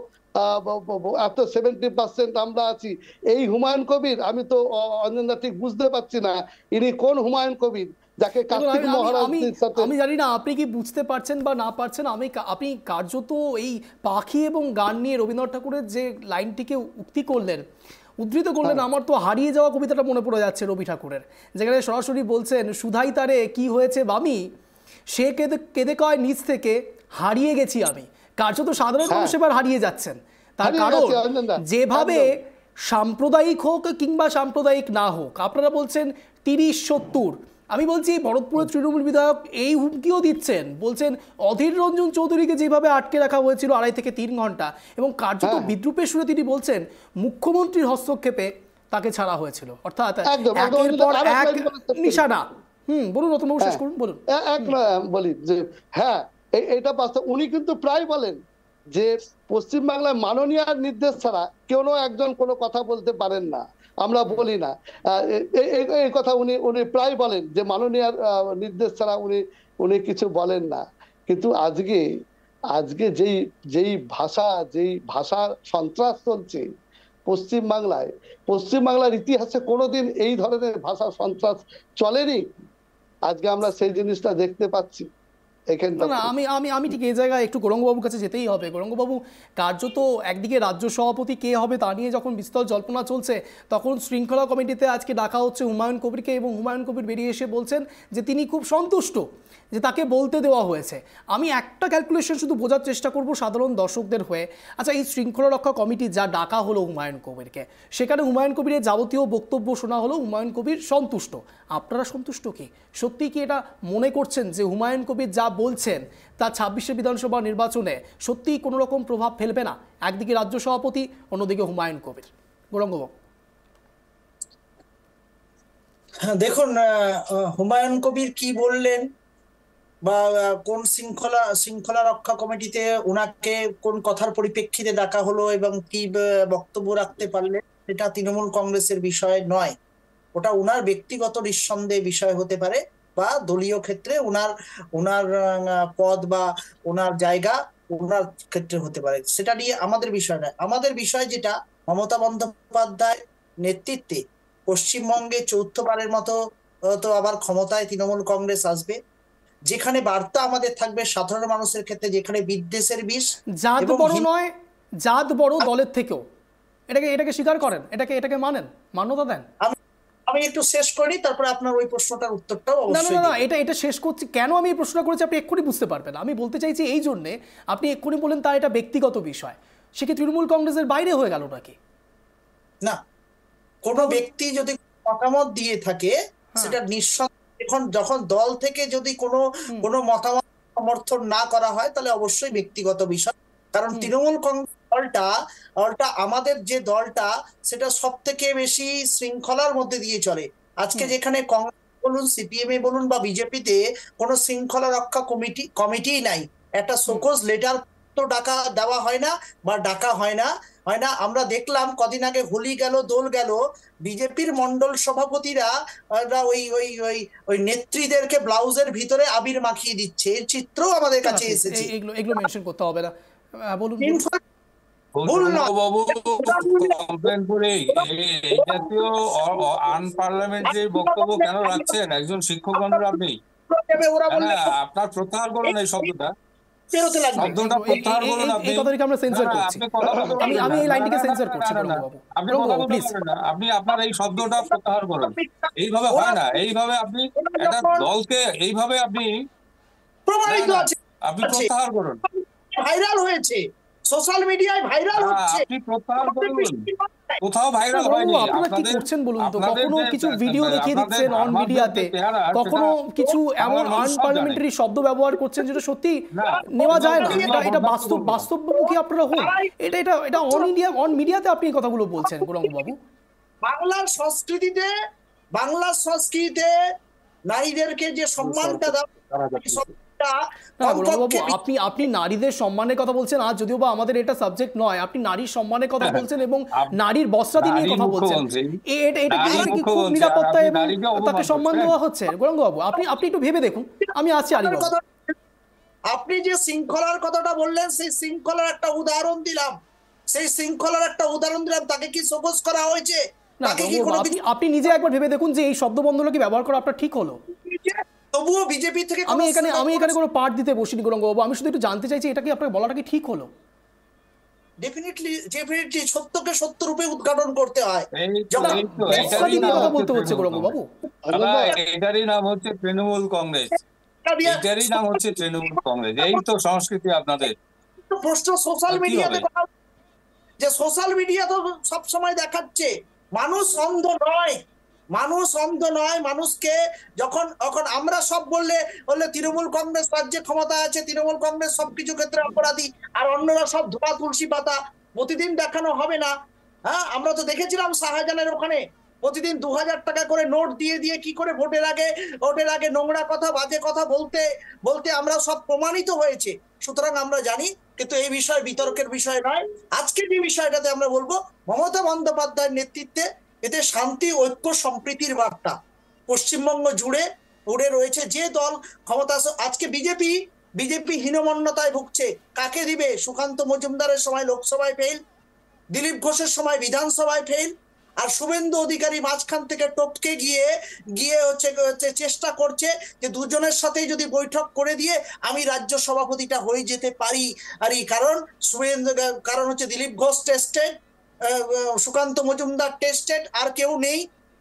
Speaker 3: এত 70% আমরা আছি, এই হুমায়ুন কবির? আমি তো অঞ্জনদা ঠিক বুঝতে পারছি না ইনি কোন হুমায়ুন কবির যাকে কার্তিক মহারাজের সাথে।
Speaker 1: আমি জানি না আপনি কি বুঝতে পারছেন বা না পারছেন, আপনি কার্যত এই পাখি এবং গান নিয়ে রবীন্দ্রনাথ ঠাকুরের যে লাইনটিকে উদ্ধৃত করলেন, আমার তো হারিয়ে যাওয়া কবিতাটা মনে পড়ে যাচ্ছে রবি ঠাকুরের, যেখানে সরাসরি বলছেন সুধাই তারে কি হয়েছে বামি, সে কেঁদে কেঁদে কয় নিজ থেকে হারিয়ে গেছি আমি। কার্যত সাধারণ মানুষ এবার হারিয়ে যাচ্ছেন। তার
Speaker 3: হারিয়ে
Speaker 1: কারণ
Speaker 3: গেছে, অঞ্জনদা।
Speaker 1: যেভাবে
Speaker 3: একদম।
Speaker 1: সাম্প্রদায়িক হোক কিংবা সাম্প্রদায়িক না হোক, আপনারা বলছেন 30-70, আমি বলছি ভরতপুরের তৃণমূল বিধায়ক এই হুমকিও দিচ্ছেন, বলছেন অধীর রঞ্জন চৌধুরীকে যেভাবে আটকে রাখা হয়েছিল 2.5 থেকে 3 ঘন্টা, এবং কার্যত বিদ্রুপের সুরে তিনি বলছেন মুখ্যমন্ত্রীর হস্তক্ষেপে তাকে ছাড়া হয়েছিল। অর্থাৎ
Speaker 3: একদম, একদম,
Speaker 1: একের পর
Speaker 3: আরেক
Speaker 1: এক
Speaker 3: লাইন বলে
Speaker 1: নিশানা। বলুন রতনবাবু, শেষ করুন, বলুন।
Speaker 3: এক বলি যে হ্যাঁ, এটা বাস্তব। উনি কিন্তু প্রায় বলেন যে পশ্চিমবাংলায় মাননীয় নির্দেশ ছাড়া কোনো একজন কোনো কথা বলতে পারেন না, আমরা বলি না। এই কথা উনি প্রায় বলেন যে মাননীয় নির্দেশ ছাড়া উনি কিছু বলেন না। কিন্তু আজকে যেই ভাষা সন্ত্রাস চলছে পশ্চিমবাংলার ইতিহাসে কোনোদিন এই ধরনের ভাষা সন্ত্রাস চলেনি। আজকে আমরা সেই জিনিসটা দেখতে পাচ্ছি।
Speaker 1: না, আমি ঠিক এই জায়গায় একটু গৌরাঙ্গবাবুর কাছে যেতেই হবে। গৌরাঙ্গবাবু, কার্যত একদিকে রাজ্য সভাপতি কে হবে তা নিয়ে যখন বিস্তর জল্পনা চলছে, তখন শৃঙ্খলা কমিটিতে আজকে ডাকা হচ্ছে হুমায়ুন কবিরকে, এবং হুমায়ুন কবির বেরিয়ে এসে বলছেন যে তিনি খুব সন্তুষ্ট যে তাকে বলতে দেওয়া হয়েছে। আমি একটা ক্যালকুলেশন শুধু বোঝার চেষ্টা করব সাধারণ দর্শকদের হয়ে। আচ্ছা, এই শৃঙ্খলা রক্ষা কমিটি যা ডাকা হলো হুমায়ুন কবিরকে, সেখানে হুমায়ুন কবিরের যাবতীয় বক্তব্য শোনা হলো, হুমায়ুন কবির সন্তুষ্ট। আপনারা সন্তুষ্ট কি? সত্যি কি এটা মনে করছেন যে হুমায়ুন কবির যা বলছেন তা 26শে বিধানসভা নির্বাচনে সত্যিই কোনো রকম প্রভাব ফেলবে না? একদিকে রাজ্য সভাপতি, অন্যদিকে হুমায়ুন কবির। গৌরাঙ্গবাবু,
Speaker 4: দেখুন, হুমায়ুন কবির কি বললেন বা কোন শৃঙ্খলা রক্ষা কমিটিতে ওনাকে কোন কথার পরিপ্রেক্ষিতে ডাকা হলো এবং কি বক্তব্য রাখতে পারলেন, সেটা তৃণমূল কংগ্রেসের বিষয় নয়। ওটা ওনার ব্যক্তিগত নিঃসন্দেহ বিষয় হতে পারে, বা দলীয় ক্ষেত্রে ওনার পদ বা ওনার জায়গা ওনার ক্ষেত্রে হতে পারে। সেটা নিয়ে আমাদের বিষয় নয়। আমাদের বিষয় যেটা, মমতা বন্দ্যোপাধ্যায় নেতৃত্বে পশ্চিমবঙ্গে 4th বারের মতো তো আবার ক্ষমতায় তৃণমূল কংগ্রেস আসবে, যেখানে বার্তা আমাদের থাকবে সাধারণ মানুষের ক্ষেত্রে, যেখানে বিদ্বেষের বিষ
Speaker 1: জাত বড় নয়, জাত বড় দলের থেকেও। এটাকে স্বীকার করেন, এটাকে মানেন, মান্যতা দেন?
Speaker 4: আমি একটু শেষ করি, তারপরে আপনার ওই প্রশ্নটার উত্তরটাও অবশ্যই।
Speaker 1: না, এটা শেষ করছি কেন আমি এই প্রশ্নটা করেছি আপনি এক্ষুনি বুঝতে পারবেন। আমি বলতে চাইছি এই জন্যে, আপনি এক্ষুনি বলেন তা এটা ব্যক্তিগত বিষয়, সে কি তৃণমূল কংগ্রেসের বাইরে হয়ে গেল নাকি?
Speaker 4: না, কোনো ব্যক্তি যদি মতামত দিয়ে থাকে সেটা নিঃসন্দেহে, যখন দল থেকে যদি কোনো মতামত সমর্থন না করা হয় তাহলে অবশ্যই ব্যক্তিগত বিষয়। কারণ তৃণমূল কংগ্রেস দলটা আমাদের যে দলটা, সেটা সব থেকে বেশি শৃঙ্খলার মধ্যে দিয়ে চলে। আজকে যেখানে কংগ্রেস বলুন, সিপিএম বলুন বা বিজেপিতে কোনো শৃঙ্খলা রক্ষা কমিটি নাই, একটা শোকজ লেটার তো ডাকা দেওয়া হয় না বা ডাকা হয় না। আমরা দেখলাম কদিন আগে হোলি গেল, দোল গেল, বিজেপির মন্ডল সভাপতিরা ওই নেত্রীদেরকে ব্লাউজের ভিতরে আবির মাখিয়ে দিচ্ছে, এর চিত্র আমাদের কাছে এসেছে।
Speaker 1: এগুলো মেনশন করতে হবে না, বলুন।
Speaker 2: বাবু কমপ্লেন করে এই জাতীয় আনপার্লামেন্টারি বক্তব্য কেন রাখছেন একজন শিক্ষক বান্ধব? আপনি আপনার প্রত্যাহার করুন এই শব্দটা, শব্দটা প্রত্যাহার করুন। আপনি
Speaker 1: আমরা সেন্সর করছি, আমি এই লাইনটিকে সেন্সর করছি।
Speaker 2: আপনি কথা বলতে পারবেন না, আপনি আপনার এই শব্দটা প্রত্যাহার করুন। এইভাবে হয় না, এইভাবে আপনি একটা দলকে এইভাবে আপনি প্রত্যাহার করুন।
Speaker 4: ভাইরাল হয়েছে, সোশ্যাল মিডিয়ায় ভাইরাল হচ্ছে,
Speaker 2: আপনি প্রত্যাহার করুন। কোথাও ভাইরাল হয়নি।
Speaker 1: আপনারা কি করছেন বলুন তো? কখনো কিছু ভিডিও দেখিয়ে দিচ্ছেন অন মিডিয়াতে, কখনো কিছু এমন আনপার্লামেন্টারি শব্দ ব্যবহার করছেন যেটা সত্যি নেওয়া যায় না। এটা বাস্তবমুখী আপনারা হন। এটা অন মিডিয়াতে আপনি এই কথাগুলো বলছেন গৌরাঙ্গবাবু।
Speaker 4: বাংলার সংস্কৃতিতে নারীদেরকে যে সম্মানটা দেওয়া,
Speaker 1: আপনি নারীদের সম্মানের কথা বলছেন, আজ যদিও বা আমাদের এটা সাবজেক্ট নয়, আপনি নারীর সম্মানের কথা বলছেন এবং নারীর বস্ত্রাদি নিয়ে কথা বলছেন। এটা কি খুব নিরাপত্তা এবং তাকে সম্মান দেওয়া হচ্ছে? গৌরাঙ্গবাবু, আপনি একটু ভেবে দেখুন। আমি আছি আলিবাবু।
Speaker 4: আপনি যে শৃঙ্খলার কথাটা বললেন, সেই শৃঙ্খলার একটা উদাহরণ দিলাম, তাকে কি শোকজ করা হয়েছে?
Speaker 1: আপনি নিজে একবার ভেবে দেখুন যে এই শব্দবন্ধগুলো কি ব্যবহার করা আপনার ঠিক হলো?
Speaker 4: তবুও বিজেপি থেকে
Speaker 1: আমি এখানে কোনো পার্ট দিতে বসিনি গৌরাঙ্গবাবু, আমি শুধু একটু জানতে চাইছি এটা কি আপনার বলাটা কি ঠিক হলো?
Speaker 4: ডেফিনেটলি সত্যকে সত্য রূপে উদ্ঘাটন করতে হয়।
Speaker 1: কথা বলতে হচ্ছে গৌরাঙ্গবাবু।
Speaker 2: এটারই নাম হচ্ছে তৃণমূল কংগ্রেস। এইটারই নাম হচ্ছে তৃণমূল কংগ্রেস। এই তো সংস্কৃতি আপনাদের।
Speaker 4: প্রশ্ন সোশ্যাল
Speaker 2: কি
Speaker 4: মিডিয়াতে
Speaker 2: হবে?
Speaker 4: কথা, যে সোশ্যাল মিডিয়া তো সব সময় দেখাচ্ছে মানুষ অন্ধ নয়, মানুষ অন্ধ নয়। মানুষকে যখন যখন আমরা সব বললে বললে তৃণমূল কংগ্রেস রাজ্যে ক্ষমতায় আছে, তৃণমূল কংগ্রেস সবকিছু ক্ষেত্রে অপরাধী, আর অন্যরা সব ধোয়া তুলসী পাতা, প্রতিদিন দেখানো হবে না? হ্যাঁ, আমরা তো দেখেছিলাম শাহজাহানের ওখানে প্রতিদিন 2000 টাকা করে নোট দিয়ে দিয়ে কি করে ভোটের আগে নোংরা কথা বাজে কথা বলতে বলতে আমরা সব প্রমাণিত হয়েছে। সুতরাং আমরা জানি, কিন্তু এই বিষয় বিতর্কের বিষয় নয়। আজকে যে বিষয়টাতে আমরা বলবো, মমতা বন্দ্যোপাধ্যায়ের নেতৃত্বে এতে শান্তি, ঐক্য, সম্প্রীতির বার্তা পশ্চিমবঙ্গ জুড়ে উড়ে রয়েছে। যে দল ক্ষমতা, আজকে বিজেপি হীনমন্যতায় ভুগছে। কাকে দিবে? সুকান্ত মজুমদারের সময় লোকসভায় ফেল, দিলীপ ঘোষের সময় বিধানসভায় ফেল, আর শুভেন্দু অধিকারী মাঝখান থেকে টপকে গিয়ে গিয়ে হচ্ছে চেষ্টা করছে যে দুজনের সাথেই যদি বৈঠক করে দিয়ে আমি রাজ্য সভাপতিটা হয়ে যেতে পারি। আর এই কারণ হচ্ছে দিলীপ ঘোষ টেস্টেড, সুকান্ত মজুমদার টেস্টেড, আর কেউ নেই।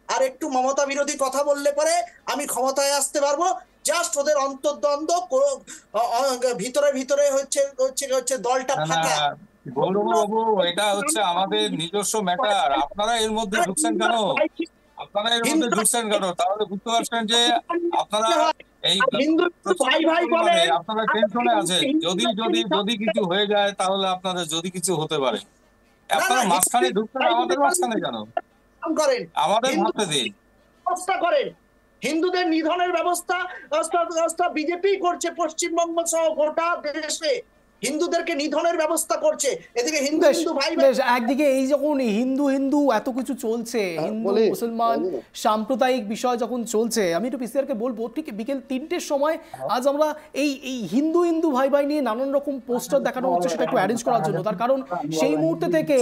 Speaker 4: আর একটু মমতা বিরোধী কথা বললে পরে আমি ক্ষমতায় আসতে পারবো। জাস্ট ওদের অন্তর্দ্বন্দ্ব, ভিতরে ভিতরে হচ্ছে দলটা
Speaker 2: না না
Speaker 4: ফাঁকা।
Speaker 2: গৌরববাবু, এটা হচ্ছে আমাদের নিজস্ব ম্যাটার। আপনারা এর মধ্যে ঢুকছেন কেন? তাহলে বুঝতে পারছেন যে আপনারা এই প্রচন্ড পরিমাণে আপনারা টেনশনে আছেন। যদি কিছু হয়ে যায়, তাহলে আপনাদের যদি কিছু হতে পারে, আপনারা মাঝখানে ঢুকছেন। আমাদের মাঝখানে কেন?
Speaker 4: করেন
Speaker 2: আমাদের ভাবতে দিন।
Speaker 4: ব্যবস্থা করেন। হিন্দুদের নিধনের ব্যবস্থা বিজেপি করছে। পশ্চিমবঙ্গ সহ গোটা দেশে হিন্দুদেরকে নিধনের ব্যবস্থা করছে। এদিকে হিন্দু ভাই
Speaker 1: বেশ, একদিকে এই যখন হিন্দু হিন্দু এত কিছু চলছে, হিন্দু মুসলমান সাম্প্রদায়িক বিষয় যখন চলছে, আমি একটু পিসিআরকে বলবো, ঠিক বিকেল 3টের সময় আজ আমরা এই হিন্দু হিন্দু ভাই ভাই নিয়ে নানান রকম পোস্টার দেখানো হচ্ছে, সেটা একটু অ্যারেঞ্জ করার জন্য। তার কারণ সেই মুহূর্তে থেকে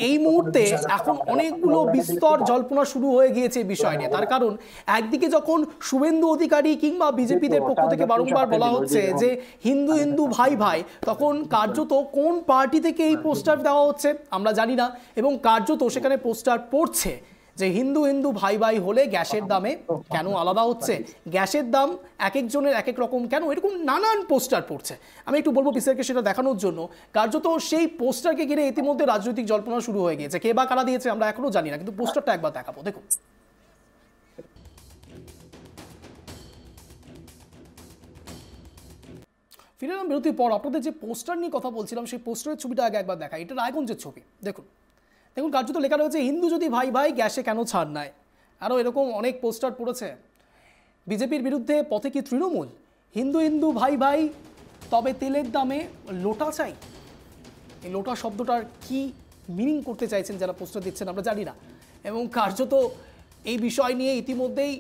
Speaker 1: এই মুহূর্তে এখন অনেকগুলো বিস্তর জল্পনা শুরু হয়ে গিয়েছে এই বিষয় নিয়ে। তার কারণ একদিকে যখন শুভেন্দু অধিকারী কিংবা বিজেপিদের পক্ষ থেকে বারংবার বলা হচ্ছে যে হিন্দু হিন্দু ভাই ভাই, তখন কার্যত কোন পার্টি থেকে এই পোস্টার দেওয়া হচ্ছে আমরা জানি না, এবং কার্যত সেখানে পোস্টার পড়ছে যে হিন্দু হিন্দু ভাই ভাই হলে গ্যাসের দামে কেন আলাদা হচ্ছে, গ্যাসের দাম এক একজনের এক এক রকম কেন, এরকম নানান পোস্টার পড়ছে। আমি একটু বলবো পিসিআরকে সেটা দেখানোর জন্য। কার্যত সেই পোস্টারকে ঘিরে ইতিমধ্যে রাজনৈতিক জল্পনা শুরু হয়ে গিয়েছে। কে বা কারা দিয়েছে আমরা এখনো জানি না, কিন্তু পোস্টারটা একবার দেখাবো, দেখুন। ফিরে এলাম বিরতির পর। আপনাদের যে পোস্টার নিয়ে কথা বলছিলাম, সেই পোস্টারের ছবিটা আগে একবার দেখা। এটা রায়গঞ্জের ছবি, দেখুন। দেখুন, কার্যত লেখা রয়েছে হিন্দু যদি ভাই ভাই গ্যাসে কেন ছাড় নেয়। আরও এরকম অনেক পোস্টার পড়েছে। বিজেপির বিরুদ্ধে পথে কি তৃণমূল? হিন্দু হিন্দু ভাই ভাই, তবে তেলের দামে লোটা চাই। এই লোটা শব্দটার কি মিনিং করতে চাইছেন যারা পোস্টার দিচ্ছেন আমরা জানি না। এবং কার্যত এই বিষয় নিয়ে ইতিমধ্যেই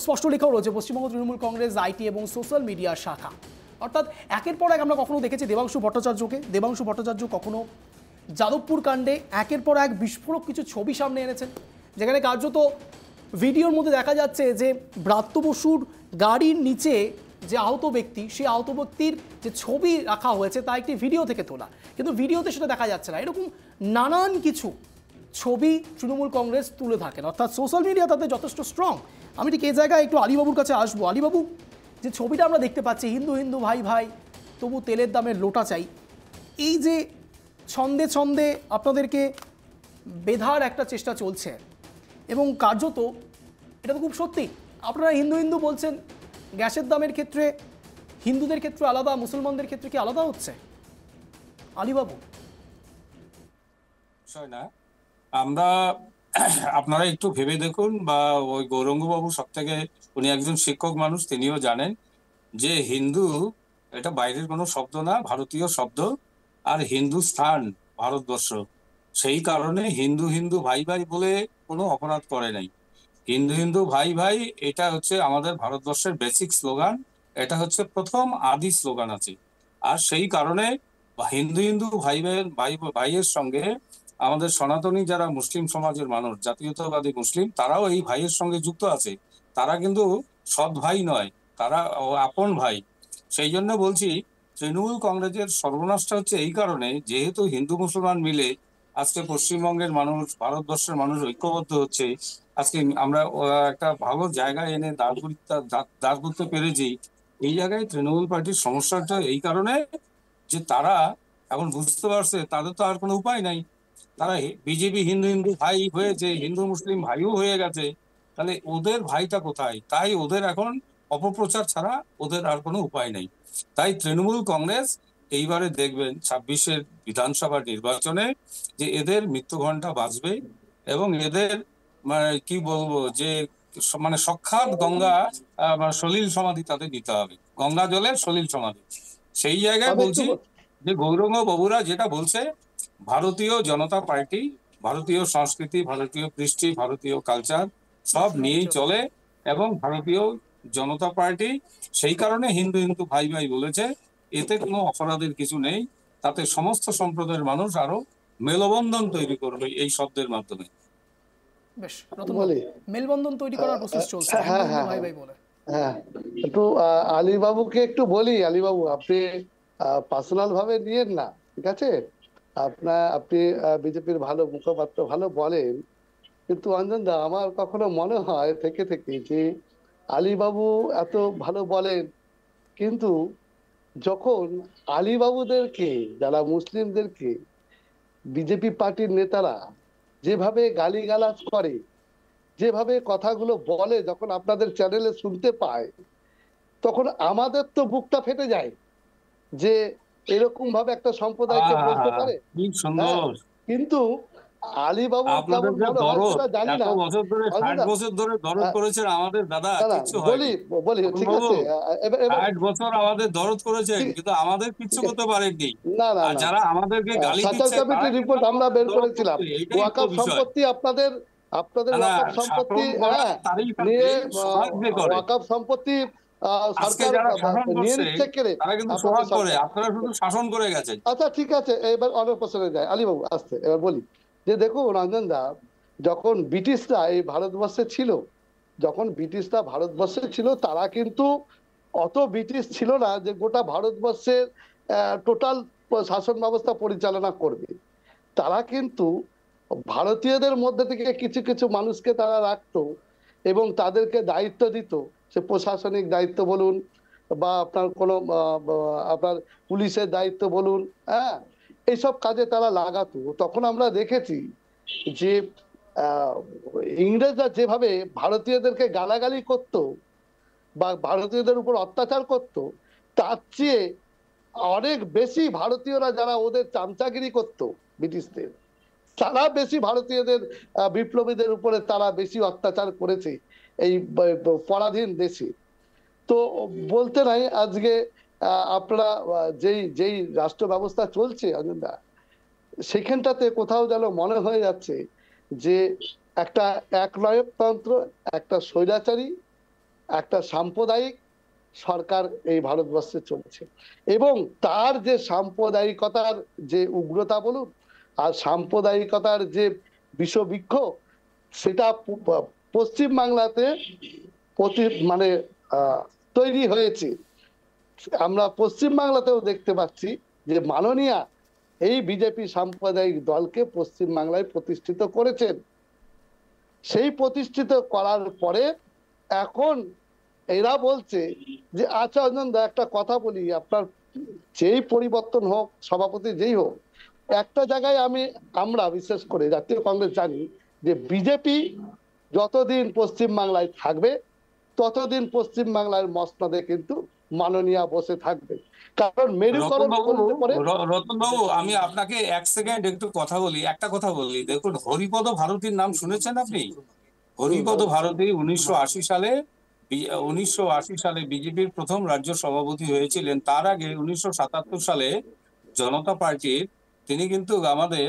Speaker 1: স্পষ্ট লেখাও রয়েছে পশ্চিমবঙ্গ তৃণমূল কংগ্রেস আইটি এবং সোশ্যাল মিডিয়া শাখা। অর্থাৎ একের পর এক আমরা কখনো দেখেছি দেবাংশু ভট্টাচার্য কখনো যাদবপুর কাণ্ডে একের পর এক বিস্ফোরক কিছু ছবি সামনে এনেছেন, যেখানে কার্যত ভিডিওর মধ্যে দেখা যাচ্ছে যে ব্রাত্য বসুর গাড়ির নিচে যে আহত ব্যক্তি, সেই আহত ব্যক্তির যে ছবি রাখা হয়েছে তা একটি ভিডিও থেকে তোলা, কিন্তু ভিডিওতে সেটা দেখা যাচ্ছে না। এরকম নানান কিছু ছবি তৃণমূল কংগ্রেস তুলে থাকেন, অর্থাৎ সোশ্যাল মিডিয়া তাদের যথেষ্ট স্ট্রং। আমি ঠিক এই জায়গায় একটু আলীবাবুর কাছে আসবো। আলীবাবু, যে ছবিটা আমরা দেখতে পাচ্ছি হিন্দু হিন্দু ভাই ভাই তবু তেলের দামের লোটা চাই, এই যে ছন্দে ছন্দে আপনাদেরকে বেধার একটা চেষ্টা চলছে, এবং কার্যত এটা তো খুব সত্যি। আপনারা হিন্দু হিন্দু বলছেন, গ্যাসের দামের ক্ষেত্রে হিন্দুদের ক্ষেত্রে আলাদা, মুসলমানদের ক্ষেত্রে কি আলাদা হচ্ছে? আলীবাবু,
Speaker 2: বিষয় না, আমরা আপনারা একটু ভেবে দেখুন, বা ওই গৌরঙ্গবাবু সব থেকে, উনি একজন শিক্ষক মানুষ, তিনিও জানেন যে হিন্দু এটা বাইরের কোনো শব্দ না, ভারতীয় শব্দ। আর হিন্দুস্থান ভারতবর্ষ, সেই কারণে হিন্দু হিন্দু ভাই ভাই বলে কোনো অপরাধ করে নাই। হিন্দু হিন্দু ভাই ভাই এটা হচ্ছে আমাদের ভারতবর্ষের বেসিক স্লোগান, এটা হচ্ছে প্রথম আদি স্লোগান আছে। আর সেই কারণে হিন্দু হিন্দু ভাইয়ের সঙ্গে আমাদের সনাতনী যারা মুসলিম সমাজের মানুষ, জাতীয়তাবাদী মুসলিম, তারাও এই ভাইয়ের সঙ্গে যুক্ত আছে। তারা কিন্তু সৎ ভাই নয়, তারা আপন ভাই। সেই জন্য বলছি, তৃণমূল কংগ্রেসের সর্বনাশটা হচ্ছে এই কারণে, যেহেতু হিন্দু মুসলমান মিলে আজকে পশ্চিমবঙ্গের মানুষ, ভারতবর্ষের মানুষ ঐক্যবদ্ধ হচ্ছে। আজকে আমরা একটা ভালো জায়গায় এনে দাঁড় করতে পেরেছি। এই জায়গায় তৃণমূল পার্টির সমস্যাটা এই কারণে যে তারা এখন বুঝতে পারছে তাদের তো আর কোনো উপায় নাই। তারা বিজেপি হিন্দু হিন্দু ভাই হয়েছে, হিন্দু মুসলিম ভাইও হয়ে গেছে, তাহলে ওদের ভাইটা কোথায়? তাই ওদের এখন অপপ্রচার ছাড়া ওদের আর কোনো উপায় নেই। তাই তৃণমূল কংগ্রেস এইবারে দেখবেন 26-এর বিধানসভা নির্বাচনে যে এদের মৃত্যু ঘণ্টা বাজবে এবং এদের মানে কি বলবো যে মানে সখ্যাত গঙ্গা মানে সলিল সমাধি তাদের দিতে হবে, গঙ্গা জলের সলিল সমাধি। সেই জায়গায়
Speaker 3: আমি একটু
Speaker 2: বলছি যে গৌরঙ্গ বাবুরা যেটা বলছে, ভারতীয় জনতা পার্টি ভারতীয় সংস্কৃতি, ভারতীয় কৃষ্টি, ভারতীয় কালচার সব নিয়েই চলে এবং ভারতীয় জনতা পার্টি সেই কারণে হিন্দু হিন্দু ভাই ভাই বলেছে। এতে কোনো অপরাধের কিছু নেই, তাতে সমস্ত সম্প্রদায়ের মানুষ আরো মেলবন্ধন তৈরি করবে এই শব্দের মাধ্যমে।
Speaker 1: বেশ, রতন বাবু,
Speaker 3: বলি
Speaker 1: মেলবন্ধন তৈরি করার প্রসেস চলছে
Speaker 3: হ্যাঁ
Speaker 1: হিন্দু
Speaker 3: হ্যাঁ
Speaker 1: ভাই ভাই বলে।
Speaker 3: হ্যাঁ, একটু আলীবাবুকে একটু বলি, আলীবাবু আপনি পার্সোনাল ভাবে নিয়েন না, ঠিক আছে? আপনি বিজেপির ভালো মুখপাত্র, ভালো বলেন, কিন্তু অঞ্জন দা আমার কখনো মনে হয় থেকে থেকে যে আলীবাবু এত ভালো বলেন, কিন্তু যখন আলীবাবুদেরকে, যারা মুসলিমদেরকে বিজেপি পার্টির নেতারা যেভাবে গালিগালাজ করে, যেভাবে কথাগুলো বলে, যখন আপনাদের চ্যানেলে শুনতে পায়, তখন আমাদের তো বুকটা ফেটে যায় যে এরকম ভাবে একটা সম্প্রদায়কে বলতে পারে।
Speaker 2: কি সুন্দর!
Speaker 3: কিন্তু আলীবাবু
Speaker 2: আপনাদের
Speaker 3: কেমন
Speaker 2: যে
Speaker 3: মনে হয়
Speaker 2: দরদ,
Speaker 3: সেটা জানি
Speaker 2: এত
Speaker 3: না।
Speaker 2: বছর ধরে, 60
Speaker 3: অঞ্জনা,
Speaker 2: বছর ধরে দরদ করেছেন আমাদের দাদা,
Speaker 3: না না,
Speaker 2: কিচ্ছু
Speaker 3: বলি
Speaker 2: হয়নি।
Speaker 3: বলি ঠিক
Speaker 2: বাবু,
Speaker 3: আছে, এবার এবার
Speaker 2: 60 বছর আমাদের দরদ করেছেন,
Speaker 3: ঠিক
Speaker 2: কিন্তু আমাদের কিচ্ছু
Speaker 3: ঠিক আছে,
Speaker 2: করতে পারেননি।
Speaker 3: না না
Speaker 2: আর
Speaker 3: না,
Speaker 2: যারা আমাদেরকে গালি
Speaker 3: সার্কেল
Speaker 2: দিচ্ছে
Speaker 3: কমিটির
Speaker 2: তারা কিন্তু
Speaker 3: রিপোর্ট আমরা
Speaker 2: আমাদের
Speaker 3: বের
Speaker 2: দরদ
Speaker 3: করেছিলাম,
Speaker 2: করছে, এটাই তো
Speaker 3: ওয়াকফ
Speaker 2: বিষয়।
Speaker 3: সম্পত্তি আপনাদের আপনাদের
Speaker 2: না না,
Speaker 3: ওয়াকফ সম্পত্তি,
Speaker 2: শাসন করা
Speaker 3: হ্যাঁ,
Speaker 2: তারই
Speaker 3: নিয়ে
Speaker 2: থাকে, সোহাগ যে করে।
Speaker 3: ওয়াকফ সম্পত্তি
Speaker 2: আজকে
Speaker 3: সরকার
Speaker 2: যারা শাসন
Speaker 3: নিয়ে
Speaker 2: করছে
Speaker 3: নিচ্ছে কেড়ে
Speaker 2: তারা কিন্তু
Speaker 3: আপনাদের
Speaker 2: সোহাগ করে,
Speaker 3: সরকার।
Speaker 2: আপনারা শুধু শাসন করে গেছেন।
Speaker 3: আচ্ছা ঠিক আছে, এবার অন্য প্রশ্নে যায়, আলীবাবু আসতে এবার বলি যে দেখুন রঞ্জন দা, যখন ব্রিটিশরা এই ভারতবর্ষে ছিল, যখন ব্রিটিশরা ভারতবর্ষে ছিল, তারা কিন্তু অত ব্রিটিশ ছিল না যে গোটা ভারতবর্ষের টোটাল শাসন ব্যবস্থা পরিচালনা করবে। তারা কিন্তু ভারতীয়দের মধ্যে থেকে কিছু কিছু মানুষকে তারা রাখতো এবং তাদেরকে দায়িত্ব দিত, সে প্রশাসনিক দায়িত্ব বলুন বা আপনার কোনো আপনার পুলিশের দায়িত্ব বলুন, হ্যাঁ, এইসব কাজে তারা লাগাতো। তখন আমরা দেখেছি যে ইংরেজরা যেভাবে ভারতীয়দেরকে গালাগালি করত বা ভারতীয়দের উপর অত্যাচার করত, তার চেয়ে অনেক বেশি ভারতীয়রা যারা ওদের চামচাগিরি করত ব্রিটিশদের, তারা বেশি ভারতীয়দের বিপ্লবীদের উপরে তারা বেশি অত্যাচার করেছে এই পরাধীন দেশে। তো বলতে নাই, আজকে আপনারা যেই যেই রাষ্ট্র ব্যবস্থা চলছে অজন্তা, সেখানটাতে কোথাও যেন মনে হয়ে যাচ্ছে যে একটা একনায়কতন্ত্র, একটা স্বৈরাচারী, একটা সাম্প্রদায়িক সরকার এই ভারতবর্ষে চলছে। এবং তার যে সাম্প্রদায়িকতার যে উগ্রতা বলুন আর সাম্প্রদায়িকতার যে বিষবৃক্ষ, সেটা পশ্চিম বাংলাতে মানে তৈরি হয়েছে। আমরা পশ্চিম বাংলাতেও দেখতে পাচ্ছি যে মাননীয়া এই বিজেপি সাম্প্রদায়িক দলকে পশ্চিম বাংলায় প্রতিষ্ঠিত করেছেন। সেই প্রতিষ্ঠিত করার পরে এখন এরা বলছে যে আচ্ছা অঞ্জন দা একটা কথা বলি, আপনার যেই পরিবর্তন হোক, সভাপতি যেই হোক, একটা জায়গায় আমরা বিশেষ করে জাতীয় কংগ্রেস জানি যে বিজেপি যতদিন পশ্চিম বাংলায় থাকবে ততদিন পশ্চিম বাংলার মসনদে কিন্তু মাননীয়া বসে থাকবে, কারণ মেরুকরণ করতে পারে।
Speaker 2: রতন বাবু, আমি আপনাকে এক সেকেন্ড একটু কথা বলি, একটা কথা বলি। দেখুন, হরিপদ ভারতীর নাম শুনেছেন আপনি? হরিপদ ভারতী 1980 সালে 1980 সালে বিজেপির প্রথম রাজ্য সভাপতি হয়েছিলেন। তার আগে 1977 সালে জনতা পার্টির তিনি কিন্তু আমাদের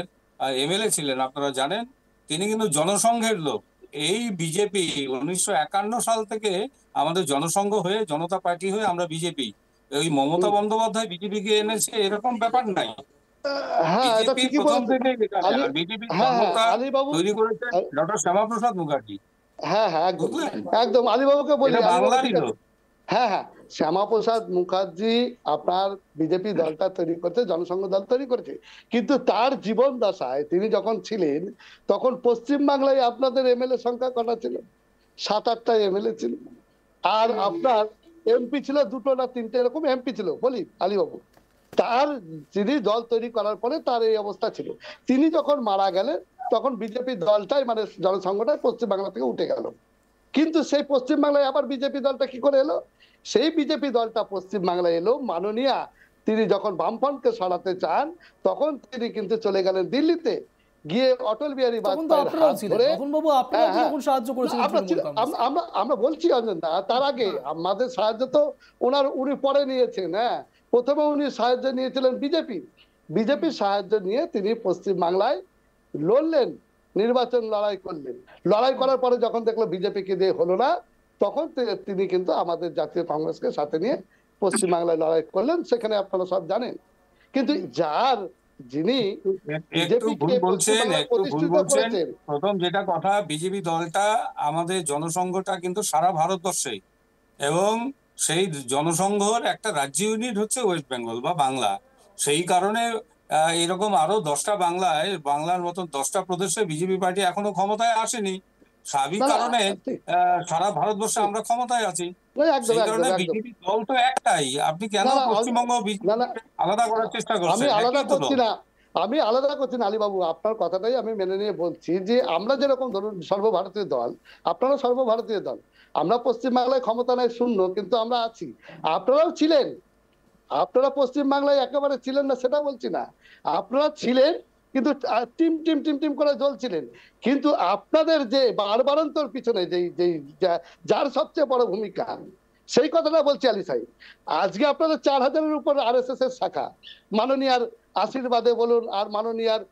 Speaker 2: এমএলএ ছিলেন, আপনারা জানেন। তিনি কিন্তু জনসংঘের লোক। এই বিজেপি 1951 সাল থেকে আমাদের জনসংঘ হয়ে, জনতা পার্টি হয়ে আমরা বিজেপি। ওই মমতা বন্দ্যোপাধ্যায় বিজেপিকে এনেছে এরকম ব্যাপার নাই।
Speaker 3: হ্যাঁ, এটা
Speaker 2: বিজেপি
Speaker 3: ঠিকই
Speaker 2: প্রথম
Speaker 3: বলেছেন
Speaker 2: থেকে
Speaker 3: আলী।
Speaker 2: বিজেপির
Speaker 3: হ্যাঁ হ্যাঁ,
Speaker 2: জন্মটা
Speaker 3: আলীবাবু,
Speaker 2: তৈরি করেছেন ডক্টর শ্যামাপ্রসাদ মুখার্জি।
Speaker 3: হ্যাঁ হ্যাঁ, একদম
Speaker 2: বুঝলেন?
Speaker 3: একদম আলীবাবুকে বলি,
Speaker 2: এটা
Speaker 3: আলীবাবু
Speaker 2: বাংলারই
Speaker 3: ঠিক আছে।
Speaker 2: লোক।
Speaker 3: হ্যাঁ হ্যাঁ, শ্যামাপ্রসাদ মুখার্জি আপনার বিজেপি দলটা তৈরি করেছে, জনসংঘ দল তৈরি করেছে, কিন্তু তার জীবন দশায় তিনি যখন ছিলেন তখন পশ্চিম বাংলায় আপনাদের এমএলএ সংখ্যা কটা ছিল? 7-8টা এমএলএ ছিল। আর আপনার এমপি ছিল 2টো না 3টে এরকম এমপি ছিল বলি আলীবাবু। তার যিনি দল তৈরি করার পরে তার এই অবস্থা ছিল। তিনি যখন মারা গেলেন তখন বিজেপি দলটাই মানে জনসংঘটাই পশ্চিমবাংলা থেকে উঠে গেল। কিন্তু সেই পশ্চিমবাংলায় আবার বিজেপি দলটা কি করে এলো? সেই বিজেপি দলটা পশ্চিমবাংলায় এলো মাননীয়া তিনি যখন বামফ্রন্টকে সরাতে চান তখন তিনি কিন্তু চলে গেলেন দিল্লিতে, গিয়ে অটল বিহারী বাজপেয়ীর হাত ধরে আমরা বলছি তার আগে আমাদের সাহায্য তো উনি পরে নিয়েছেন। হ্যাঁ, প্রথমে উনি সাহায্য নিয়েছিলেন বিজেপির সাহায্য নিয়ে তিনি পশ্চিমবাংলায় লড়লেন, নির্বাচন লড়াই করলেন। লড়াই করার পরে যখন দেখলো বিজেপিকে দিয়ে হলো না, তখন তিনি কিন্তু আমাদের জাতীয় কংগ্রেসকে সাথে নিয়ে পশ্চিমবাংলায় লড়াই করলেন, সেখানে আপনারা সব জানেন। কিন্তু যিনি
Speaker 2: একটু ভুল বলছেন। প্রথম যেটা কথা, বিজেপি দলটা আমাদের জনসংঘটা কিন্তু সারা ভারতবর্ষে, এবং সেই জনসংঘর একটা রাজ্য ইউনিট হচ্ছে ওয়েস্ট বেঙ্গল বা বাংলা। সেই কারণে এরকম আরো 10টা বাংলার মতন 10টা প্রদেশে বিজেপি পার্টি এখনো ক্ষমতায় আসেনি। স্বাভাবিক কারণে সারা ভারতবর্ষে আমরা ক্ষমতায় আছি, সেই কারণে বিজেপি দল তো একটাই। আপনি কেন পশ্চিমবঙ্গ আলাদা করার চেষ্টা করছেন?
Speaker 3: আমি আলাদা করছি না আলীবাবু, আপনার কথাটাই আমি মেনে নিয়ে বলছি যে আমরা যেরকম ধরুন সর্বভারতীয় দল, আপনারা সর্বভারতীয় দল। আমরা পশ্চিমবাংলায় ক্ষমতা নাই শূন্য, কিন্তু আমরা আছি। আপনারাও ছিলেন, আপনারা পশ্চিমবাংলায় একেবারে ছিলেন না সেটা বলছি না, আপনারা ছিলেন, কিন্তু টিম টিম টিম টিম করে জ্বলছিলেন। কিন্তু আপনাদের যে বারবারন্তর পিছনে যার সবচেয়ে বড় ভূমিকা, সেই কথাটা বলছি আলী সাহেব। আজকে আপনাদের 4000-এর উপর RSS এর শাখা, মাননীয়ার আশীর্বাদে বলুন আর মাননীয়ার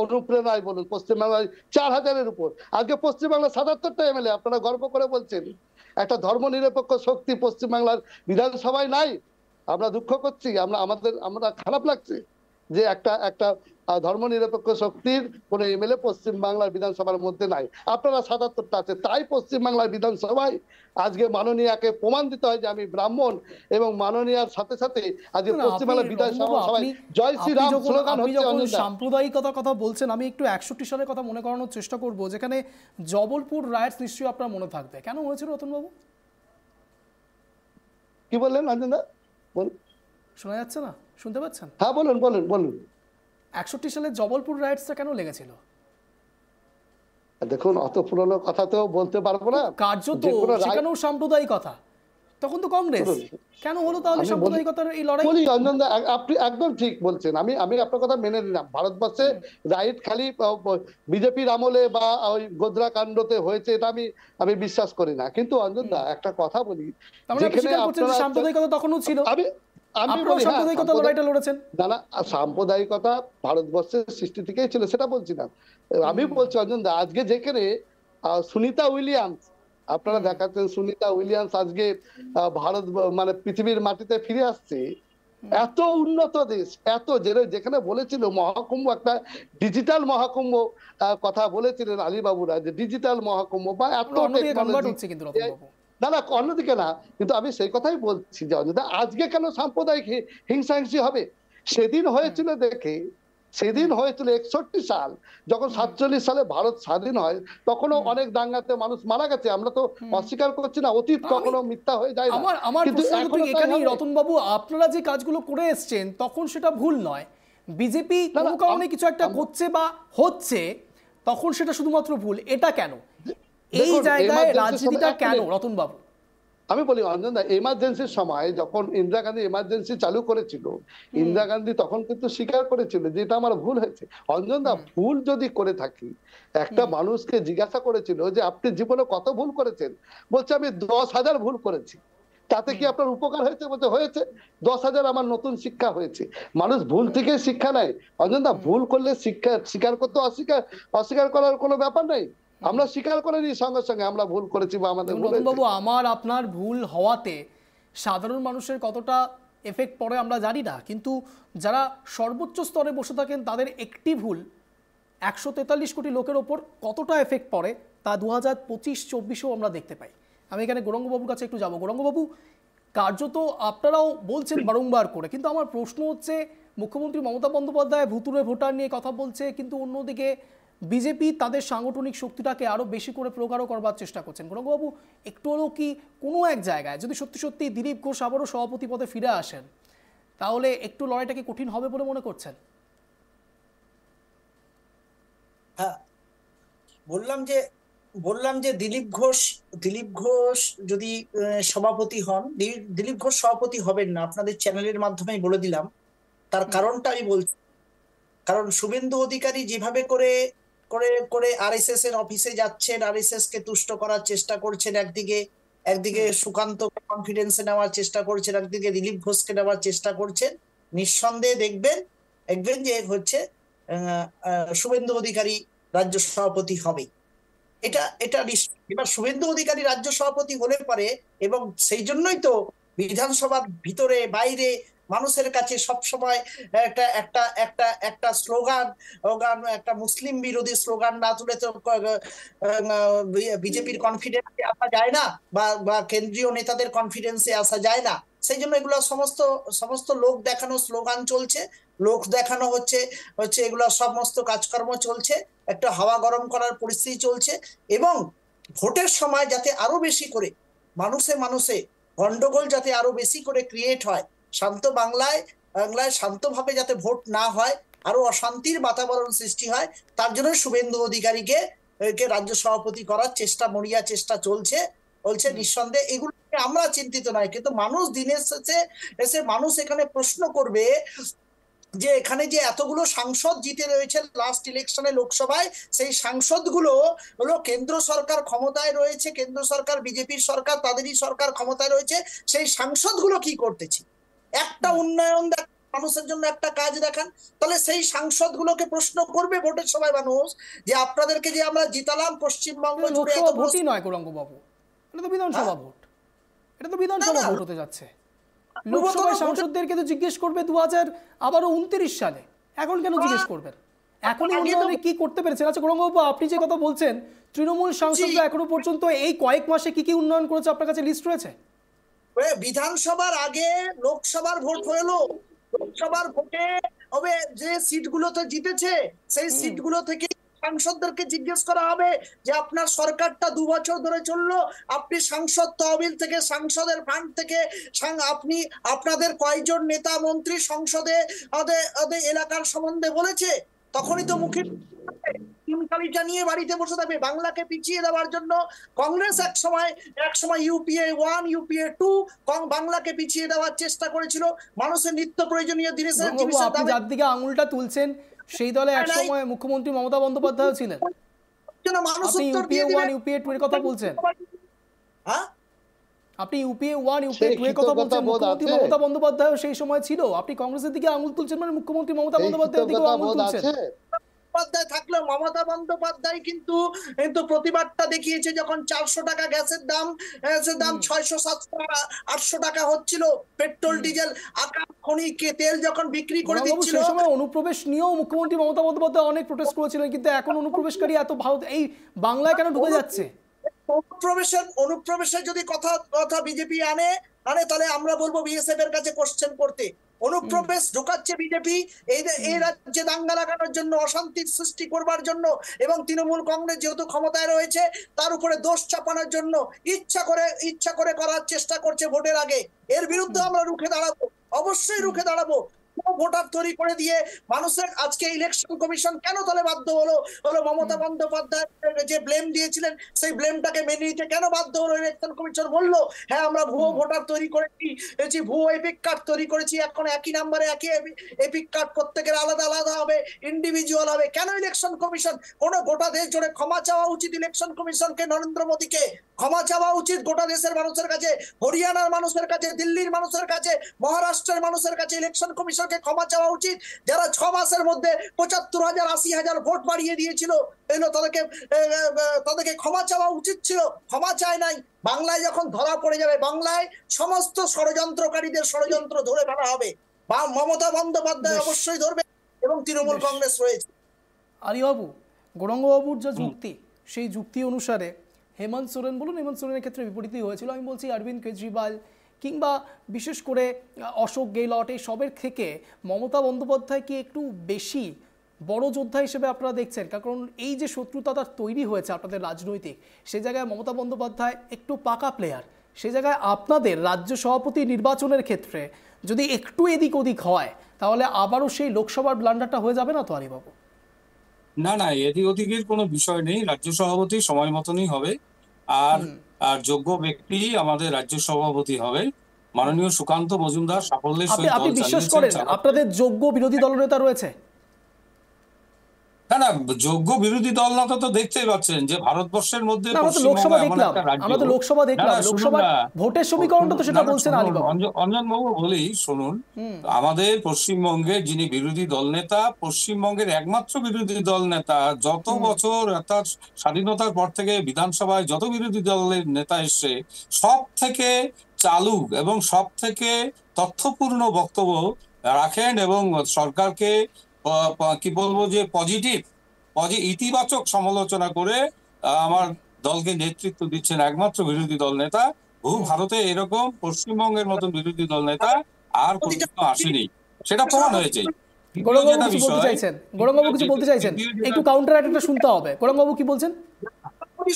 Speaker 3: অনুপ্রেরণায় বলুন, পশ্চিমবাংলায় 4000-এর উপর। আজকে পশ্চিমবাংলার 77টা MLA, আপনারা গর্ব করে বলছেন একটা ধর্মনিরপেক্ষ শক্তি পশ্চিমবাংলার বিধানসভায় নাই। আমরা দুঃখ করছি, আমরা খারাপ লাগছে যে একটা ধর্মনিরপেক্ষ শক্তির কোন MLA পশ্চিমবাংলার বিধানসভার মধ্যে নাই। আপনারা 77টা আছে, তাই পশ্চিমবাংলার বিধানসভায় আজকে মাননীয়াকে প্রমাণ দিতে হয় যে আমি ব্রাহ্মণ, এবং মাননীয়ার সাথে সাথে আজকে পশ্চিমবাংলার বিধানসভা সবাই জয় শ্রীরাম স্লোগান হচ্ছে।
Speaker 1: সাম্প্রদায়িকতার কথা বলছেন, আমি একটু 61 সালের কথা মনে করানোর চেষ্টা করব, যেখানে জবলপুর রাইটস নিশ্চয়ই আপনার মনে থাকবে। কেন হয়েছিল রতনবাবু?
Speaker 3: কি বললেন অঞ্জনদা?
Speaker 1: শোনা যাচ্ছে না? শুনতে পাচ্ছেন?
Speaker 3: হ্যাঁ বলুন বলুন বলুন।
Speaker 1: 61 সালে জবলপুর রাইটসটা কেন লেগেছিল?
Speaker 3: দেখুন, অত পুরনো কথা তো বলতে পারবো না।
Speaker 1: কার্যত সেখানেও সাম্প্রদায়িকতা, তখন তো কংগ্রেস। কেন হলো তাহলে সাম্প্রদায়িকতার এই লড়াই?
Speaker 3: বলি অঞ্জনদা, আপনি একদম ঠিক বলছেন, আমি আপনার কথা মেনে নিলাম। ভারতবর্ষে রাইট খালি বিজেপির আমলে বা ওই গোধরা কাণ্ডতে হয়েছে এটা আমি বিশ্বাস করি না। কিন্তু অঞ্জনদা একটা কথা বলি,
Speaker 1: যেখানে সাম্প্রদায়িকতা তখনও ছিল,
Speaker 3: সাম্প্রদায়িকতা ভারতবর্ষের সৃষ্টি থেকেই ছিল, সেটা বলছি না। আমি বলছি অঞ্জনদা, আজকে যেখানে সুনিতা উইলিয়ামস, আপনারা দেখাচ্ছেন সুনিতা উইলিয়ামস আজকে ভারত মানে পৃথিবীর মাটিতে ফিরে আসছে। এত উন্নত দেশ, যেখানে বলেছিল মহাকুম্ভ, একটা ডিজিটাল মহাকুম্ভ কথা বলেছিলেন আলীবাবুরা, যে ডিজিটাল মহাকুম্ভ বা এত টেকনোলজি। না অন্যদিকে না, কিন্তু আমি সেই কথাই বলছি যে আজকে কেন সাম্প্রদায়িক হিংসাহিংসি হবে? সেদিন হয়েছিল 61 সাল, যখন 47 সালে ভারত স্বাধীন হয়, তখনও অনেক দাঙ্গাতে মানুষ মারা গেছে। আমরা তো অস্বীকার করছি না, অতীত কখনো মিথ্যা হয়ে যায় না।
Speaker 1: কিন্তু রতনবাবু, আপনারা যে কাজগুলো করে এসছেন তখন সেটা ভুল নয়। বিজেপি কোনো কারণে কিছু একটা করছে বা হচ্ছে, তখন সেটা শুধুমাত্র ভুল। এটা কেন? এই জায়গায় রাজনীতিটা কেন রতনবাবু?
Speaker 3: আমি বলি অঞ্জনদা, এমার্জেন্সির সময় যখন ইন্দিরা গান্ধী এমার্জেন্সি চালু করেছিল, ইন্দিরা গান্ধী তখন কিন্তু স্বীকার করেছিল যে এটা আমার ভুল হয়েছে। অঞ্জনদা, ভুল যদি করে থাকি, একটা মানুষকে জিজ্ঞাসা করেছিল যে আপনি জীবনে কত ভুল করেছেন, বলছে আমি 10,000 ভুল করেছি। তাতে কি আপনার উপকার হয়েছে? বলতে হয়েছে। 10,000 আমার নতুন শিক্ষা হয়েছে। মানুষ ভুল থেকে শিক্ষা নেয় অঞ্জনদা। ভুল করলে স্বীকার করতে অস্বীকার করার কোনো ব্যাপার নেই। আমরা স্বীকার করে নিই সঙ্গে সঙ্গে আমরা ভুল করেছি বা আমাদের ভুল হয়েছে।
Speaker 1: বাবু, আমার আপনার ভুল হওয়াতে সাধারণ মানুষের কতটা এফেক্ট পড়ে আমরা জানি না, কিন্তু যারা সর্বোচ্চ স্তরে বসে থাকেন তাদের একটি ভুল 143 কোটি লোকের ওপর কতটা এফেক্ট পড়ে তা 2025-24-এও আমরা দেখতে পাই। আমি এখানে গৌরাঙ্গবাবুর কাছে একটু যাবো। গৌরাঙ্গবাবু, কার্যত আপনারাও বলছেন বারংবার করে, কিন্তু আমার প্রশ্ন হচ্ছে, মুখ্যমন্ত্রী মমতা বন্দ্যোপাধ্যায় ভুতুড়ে ভোটার নিয়ে কথা বলছে, কিন্তু অন্যদিকে বিজেপি তাদের সাংগঠনিক শক্তিটাকে আরো বেশি করে প্রগাঢ় করবার চেষ্টা করছেন। গৌরাঙ্গবাবু, একটু হলেও কি কোনো এক জায়গায় যদি সত্যি সত্যি দিলীপ ঘোষ আবারও সভাপতি পদে ফিরে আসেন, তাহলে একটু লড়াইটা কি কঠিন হবে বলে মনে করছেন?
Speaker 4: হ্যাঁ, বললাম যে দিলীপ ঘোষ যদি সভাপতি হন, দিলীপ ঘোষ সভাপতি হবেন না, আপনাদের চ্যানেলের মাধ্যমেই বলে দিলাম। তার কারণটা আমি বলছি। কারণ শুভেন্দু অধিকারী যেভাবে করে করে করে আরএসএস এর অফিসে যাচ্ছেন, আরএসএস কে তুষ্ট করার চেষ্টা করছেন, একদিকে সুকান্ত কনফিডেন্সে নেওয়ার চেষ্টা করছেন, একদিকে দিলীপ ঘোষকে নেওয়ার চেষ্টা করছেন, নিঃসন্দেহে দেখবেন যে হচ্ছে শুভেন্দু অধিকারী রাজ্য সভাপতি হবে। এটা এবার শুভেন্দু অধিকারী রাজ্য সভাপতি হলে পারে, এবং সেই জন্যই তো বিধানসভার ভিতরে বাইরে মানুষের কাছে সব সময় একটা একটা একটা একটা স্লোগান, একটা মুসলিম বিরোধী স্লোগান না তুলে তো বিজেপির কনফিডেন্সে আসা যায় না, বা কেন্দ্রীয় নেতাদের কনফিডেন্সে আসা যায় না। সেই জন্য এগুলো সমস্ত লোক দেখানো স্লোগান চলছে, লোক দেখানো হচ্ছে এগুলো সমস্ত কাজকর্ম চলছে, একটা হাওয়া গরম করার পরিস্থিতি চলছে। এবং ভোটের সময় যাতে আরো বেশি করে মানুষে গন্ডগোল যাতে আরো বেশি করে ক্রিয়েট হয়, শান্ত বাংলায় শান্তভাবে যাতে ভোট না হয়, আরো অশান্তির বাতাবরণ সৃষ্টি হয়, তার জন্য শুভেন্দু অধিকারীকে রাজ্য সভাপতি করার মরিয়া চেষ্টা চলছে। নিঃসন্দেহে এগুলো আমরা চিন্তিত নয়, কিন্তু মানুষ দিনের শেষে এসে মানুষ এখানে প্রশ্ন করবে যে এখানে যে এতগুলো সাংসদ জিতে রয়েছে লাস্ট ইলেকশনে লোকসভায়, সেই সাংসদগুলো হলো কেন্দ্র সরকার ক্ষমতায় রয়েছে, কেন্দ্র সরকার বিজেপির সরকার, তাদেরই সরকার ক্ষমতায় রয়েছে, সেই সাংসদগুলো কি করতেছে? একটা উন্নয়ন দেখান, মানুষের জন্য একটা কাজ দেখান, তাহলে সেই সাংসদগুলোকে প্রশ্ন করবে ভোটের সময় মানুষ যে আপনাদেরকে যে আমরা জিতালাম পশ্চিমবঙ্গ জুড়ে।
Speaker 1: লোকসভা ভোটই নয় গৌরাঙ্গবাবু, এটা তো বিধানসভা ভোট, এটা তো বিধানসভা ভোট হতে যাচ্ছে। লোকসভায় সাংসদদেরকে তো জিজ্ঞেস করবে 2029 সালে, এখন কেন জিজ্ঞেস করবেন? এখনই উন্নয়নে কি করতে পেরেছেন? আচ্ছা গৌরাঙ্গবাবু, আপনি যে কথা বলছেন, তৃণমূল সাংসদরা এখনো পর্যন্ত এই কয়েক মাসে কি কি উন্নয়ন করেছে আপনার কাছে লিস্ট রয়েছে?
Speaker 4: বিধানসভার আগে লোকসভার ভোট হলো, লোকসভার ভোটে হবে যে সিটগুলোতে জিতেছে, সেই সিটগুলো থেকে সাংসদদেরকে জিজ্ঞেস করা হবে যে আপনার সরকারটা 2 বছর ধরে চললো, আপনি সাংসদ তহবিল থেকে, সাংসদের ফান্ড থেকে আপনি আপনাদের কয়জন নেতা মন্ত্রী সংসদে এলাকার সম্বন্ধে বলেছে? তখনই তো মুখে কালিটা নিয়ে বাড়িতে বসে থাকবে। বাংলাকে পিছিয়ে দেওয়ার জন্য কংগ্রেস এক সময় ইউপিএ 1 ইউপিএ 2 বাংলাকে পিছিয়ে দেওয়ার চেষ্টা করেছিল, মানুষের নিত্য প্রয়োজনীয় জিনিসের
Speaker 1: আপনি যার দিকে আঙুলটা তুলছেন সেই দলে একসময় মুখ্যমন্ত্রী মমতা বন্দ্যোপাধ্যায় ছিলেন। আপনি ইউপিএ 1 ইউপিএ 2 এর কথা বলছেন?
Speaker 4: হ্যাঁ,
Speaker 1: আপনি ইউপিএ 1 ইউপিএ 2 এর কথা বলছেন, মুখ্যমন্ত্রী মমতা বন্দ্যোপাধ্যায় সেই সময় ছিল। আপনি কংগ্রেসের দিকে আঙুল তুলছেন, মানে মুখ্যমন্ত্রী মমতা বন্দ্যোপাধ্যায়ের দিকে আঙুল তুলছেন।
Speaker 4: থাকলে মমতা বন্দ্যোপাধ্যায় কিন্তু প্রতিবাদটা দেখিয়েছে যখন 400 টাকা গ্যাসের দাম 600 700 800 টাকা হচ্ছিল, পেট্রোল ডিজেল আকাশ খনি তেল যখন বিক্রি করে দিচ্ছিল।
Speaker 1: সেই সময় অনুপ্রবেশ নিয়েও মুখ্যমন্ত্রী মমতা বন্দ্যোপাধ্যায় অনেক প্রোটেস্ট করেছিলেন, কিন্তু এখন অনুপ্রবেশকারী এত ভারত এই বাংলায় কেন ঢুকে যাচ্ছে?
Speaker 4: অনুপ্রবেশের যদি কথা বিজেপি আনে তাহলে আমরা বলবো বিএসএফ এর কাছে কোশ্চেন করতে। অনুপ্রবেশ ঢোকাচ্ছে বিজেপি এই রাজ্যে দাঙ্গা লাগানোর জন্য, অশান্তির সৃষ্টি করবার জন্য, এবং তৃণমূল কংগ্রেস যেহেতু ক্ষমতায় রয়েছে তার উপরে দোষ চাপানোর জন্য ইচ্ছা করে করার চেষ্টা করছে ভোটের আগে। এর বিরুদ্ধে আমরা রুখে দাঁড়াবো, অবশ্যই রুখে দাঁড়াবো। ভোটার তৈরি করে দিয়ে মানুষের আজকে ইলেকশন কমিশন কেন তাহলে বাধ্য হলো মমতা বন্দ্যোপাধ্যায় যে ব্লেম দিয়েছিলেন সেই ব্লেমটাকে মেনে নিতে কেন বাধ্য হলো ইলেকশন কমিশন? বললো হ্যাঁ আমরা ভুয়ো ভোটার তৈরি করেছি, ভুয়ো এপিক কার্ড তৈরি করেছি, এখন একই নাম্বারে একই এপিক কার্ড প্রত্যেকের আলাদা আলাদা হবে, ইন্ডিভিজুয়াল হবে। কেন ইলেকশন কমিশন? কোন গোটা দেশ জুড়ে ক্ষমা চাওয়া উচিত ইলেকশন কমিশনকে, নরেন্দ্র মোদীকে ক্ষমা চাওয়া উচিত গোটা দেশের মানুষের কাছে, হরিয়ানার মানুষের কাছে, দিল্লির মানুষের কাছে, মহারাষ্ট্রের মানুষের কাছে ইলেকশন কমিশনকে ক্ষমা চাওয়া উচিত। যারা 6 মাসের মধ্যে 75,000 80,000 ভোট বাড়িয়ে দিয়েছিল, তাদেরকে ক্ষমা চাওয়া উচিত ছিল, ক্ষমা চায় নাই। বাংলায় যখন ধরা পড়ে যাবে, বাংলায় সমস্ত ষড়যন্ত্রকারীদের ষড়যন্ত্র ধরে ফেলা হবে, বা মমতা বন্দ্যোপাধ্যায় অবশ্যই ধরবে, এবং তৃণমূল কংগ্রেস রয়েছে।
Speaker 1: আলিবাবু, গৌরাঙ্গবাবুর যে যুক্তি, সেই যুক্তি অনুসারে হেমন্ত সোরেন বলুন, হেমন্ত সোরেনের ক্ষেত্রে বিপরীতই হয়েছিল। আমি বলছি অরবিন্দ কেজরিওয়াল কিংবা বিশেষ করে অশোক গেহলট, এই সবের থেকে মমতা বন্দ্যোপাধ্যায় কি একটু বেশি বড় যোদ্ধা হিসেবে আপনারা দেখছেন? কারণ এই যে শত্রুতা তৈরি হয়েছে আপনাদের রাজনৈতিক, সে জায়গায় মমতা বন্দ্যোপাধ্যায় একটু পাকা প্লেয়ার, সে জায়গায় আপনাদের রাজ্য সভাপতি নির্বাচনের ক্ষেত্রে যদি একটু এদিক ওদিক হয় তাহলে আবারও সেই লোকসভার ব্লান্ডারটা হয়ে যাবে না তো আলিবাবু?
Speaker 2: না না, এদিক ওদিকের কোনো বিষয় নেই, রাজ্য সভাপতি সময় মতনই হবে। আর আর যোগ্য ব্যক্তি আমাদের রাজ্য সভাপতি হবে। মাননীয় সুকান্ত মজুমদার সাফল্যের
Speaker 1: আপনি
Speaker 2: সহিত
Speaker 1: আপনি
Speaker 2: দল
Speaker 1: বিশ্বাস
Speaker 2: চালিয়েছেন,
Speaker 1: করেন
Speaker 2: চালাচ্ছেন।
Speaker 1: আপনাদের যোগ্য বিরোধী দলনেতা রয়েছে?
Speaker 2: না না, যোগ্য বিরোধী দল না তো দেখতেই পাচ্ছেন যে ভারতবর্ষের মধ্যে
Speaker 1: না, আমরা তো
Speaker 2: পশ্চিমবঙ্গ
Speaker 1: লোকসভা
Speaker 2: এমন
Speaker 1: দেখলাম,
Speaker 2: একটা রাজ্য।
Speaker 1: আমরা তো লোকসভা
Speaker 2: না
Speaker 1: দেখলাম,
Speaker 2: না, শুনুন
Speaker 1: লোকসভার
Speaker 2: না,
Speaker 1: ভোটের সমীকরণটা তো সেটা বলছেন
Speaker 2: শুনুন,
Speaker 1: আলিবাবু।
Speaker 2: অঞ্জন বাবু বলি, শুনুন। আমাদের পশ্চিমবঙ্গের যিনি বিরোধী দল নেতা, পশ্চিমবঙ্গের একমাত্র বিরোধী দল নেতা, যত বছর অর্থাৎ স্বাধীনতার পর থেকে বিধানসভায় যত বিরোধী দলের নেতা এসছে, সব থেকে চালু এবং সব থেকে তথ্যপূর্ণ বক্তব্য রাখেন এবং সরকারকে কি বলবো যে ইতিবাচক সমালোচনা করে আমার দলকে নেতৃত্ব দিচ্ছেন একমাত্র বিরোধী দল নেতা। ভারতে এরকম পশ্চিমবঙ্গের মতন বিরোধী দল নেতা আর কোনোদিনও আসেনি, সেটা প্রমাণ হয়েছে।
Speaker 1: গৌরববাবু কিছু বলতে চাইছেন? গৌরববাবু কিছু বলতে চাইছেন? একটু কাউন্টার অ্যাটাকটা শুনতে হবে। গৌরববাবু কি বলছেন?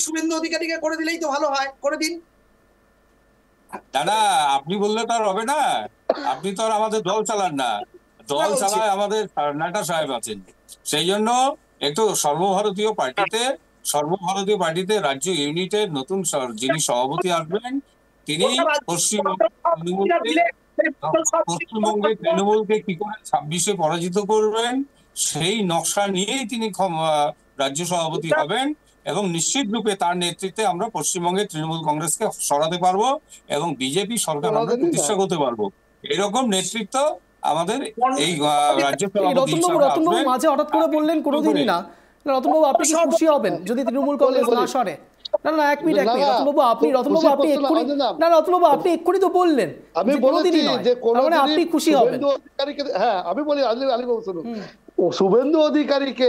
Speaker 4: শুভেন্দু অধিকারীকে করে দিলেই তো ভালো হয়, করে দিন।
Speaker 2: দাদা, আপনি বললে তো আর হবে না, আপনি তো আর আমাদের দল চালান না, দল চালায় আমাদের নাটা সাহেব আছেন। সেই জন্য একটু সর্বভারতীয় পার্টিতে রাজ্য ইউনিটের নতুন যিনি সভাপতি আসবেন, তিনি পশ্চিমবঙ্গে তৃণমূলকে কি করে 26-এ পরাজিত করবেন সেই নকশা নিয়েই তিনি রাজ্য সভাপতি হবেন এবং নিশ্চিত রূপে তার নেতৃত্বে আমরা পশ্চিমবঙ্গে তৃণমূল কংগ্রেসকে সরাতে পারবো এবং বিজেপি সরকার আমরা প্রতিষ্ঠা করতে পারবো। এরকম নেতৃত্ব আমাদের এই রাজ্য সভাপতি হিসেবে
Speaker 1: রতনবাবু মাঝে হঠাৎ করে বললেন কোনোদিনই না। রতনবাবু, আপনি কি খুশি হবেন যদি তৃণমূল কংগ্রেস না সরে? না না, এক মিনিট রতনবাবু, আপনি এক্ষুনি তো বললেন
Speaker 3: আমি বলেছি যে
Speaker 1: আপনি খুশি হবেন।
Speaker 3: হ্যাঁ, আমি বলি আলিবাবু শুনুন, শুভেন্দু অধিকারীকে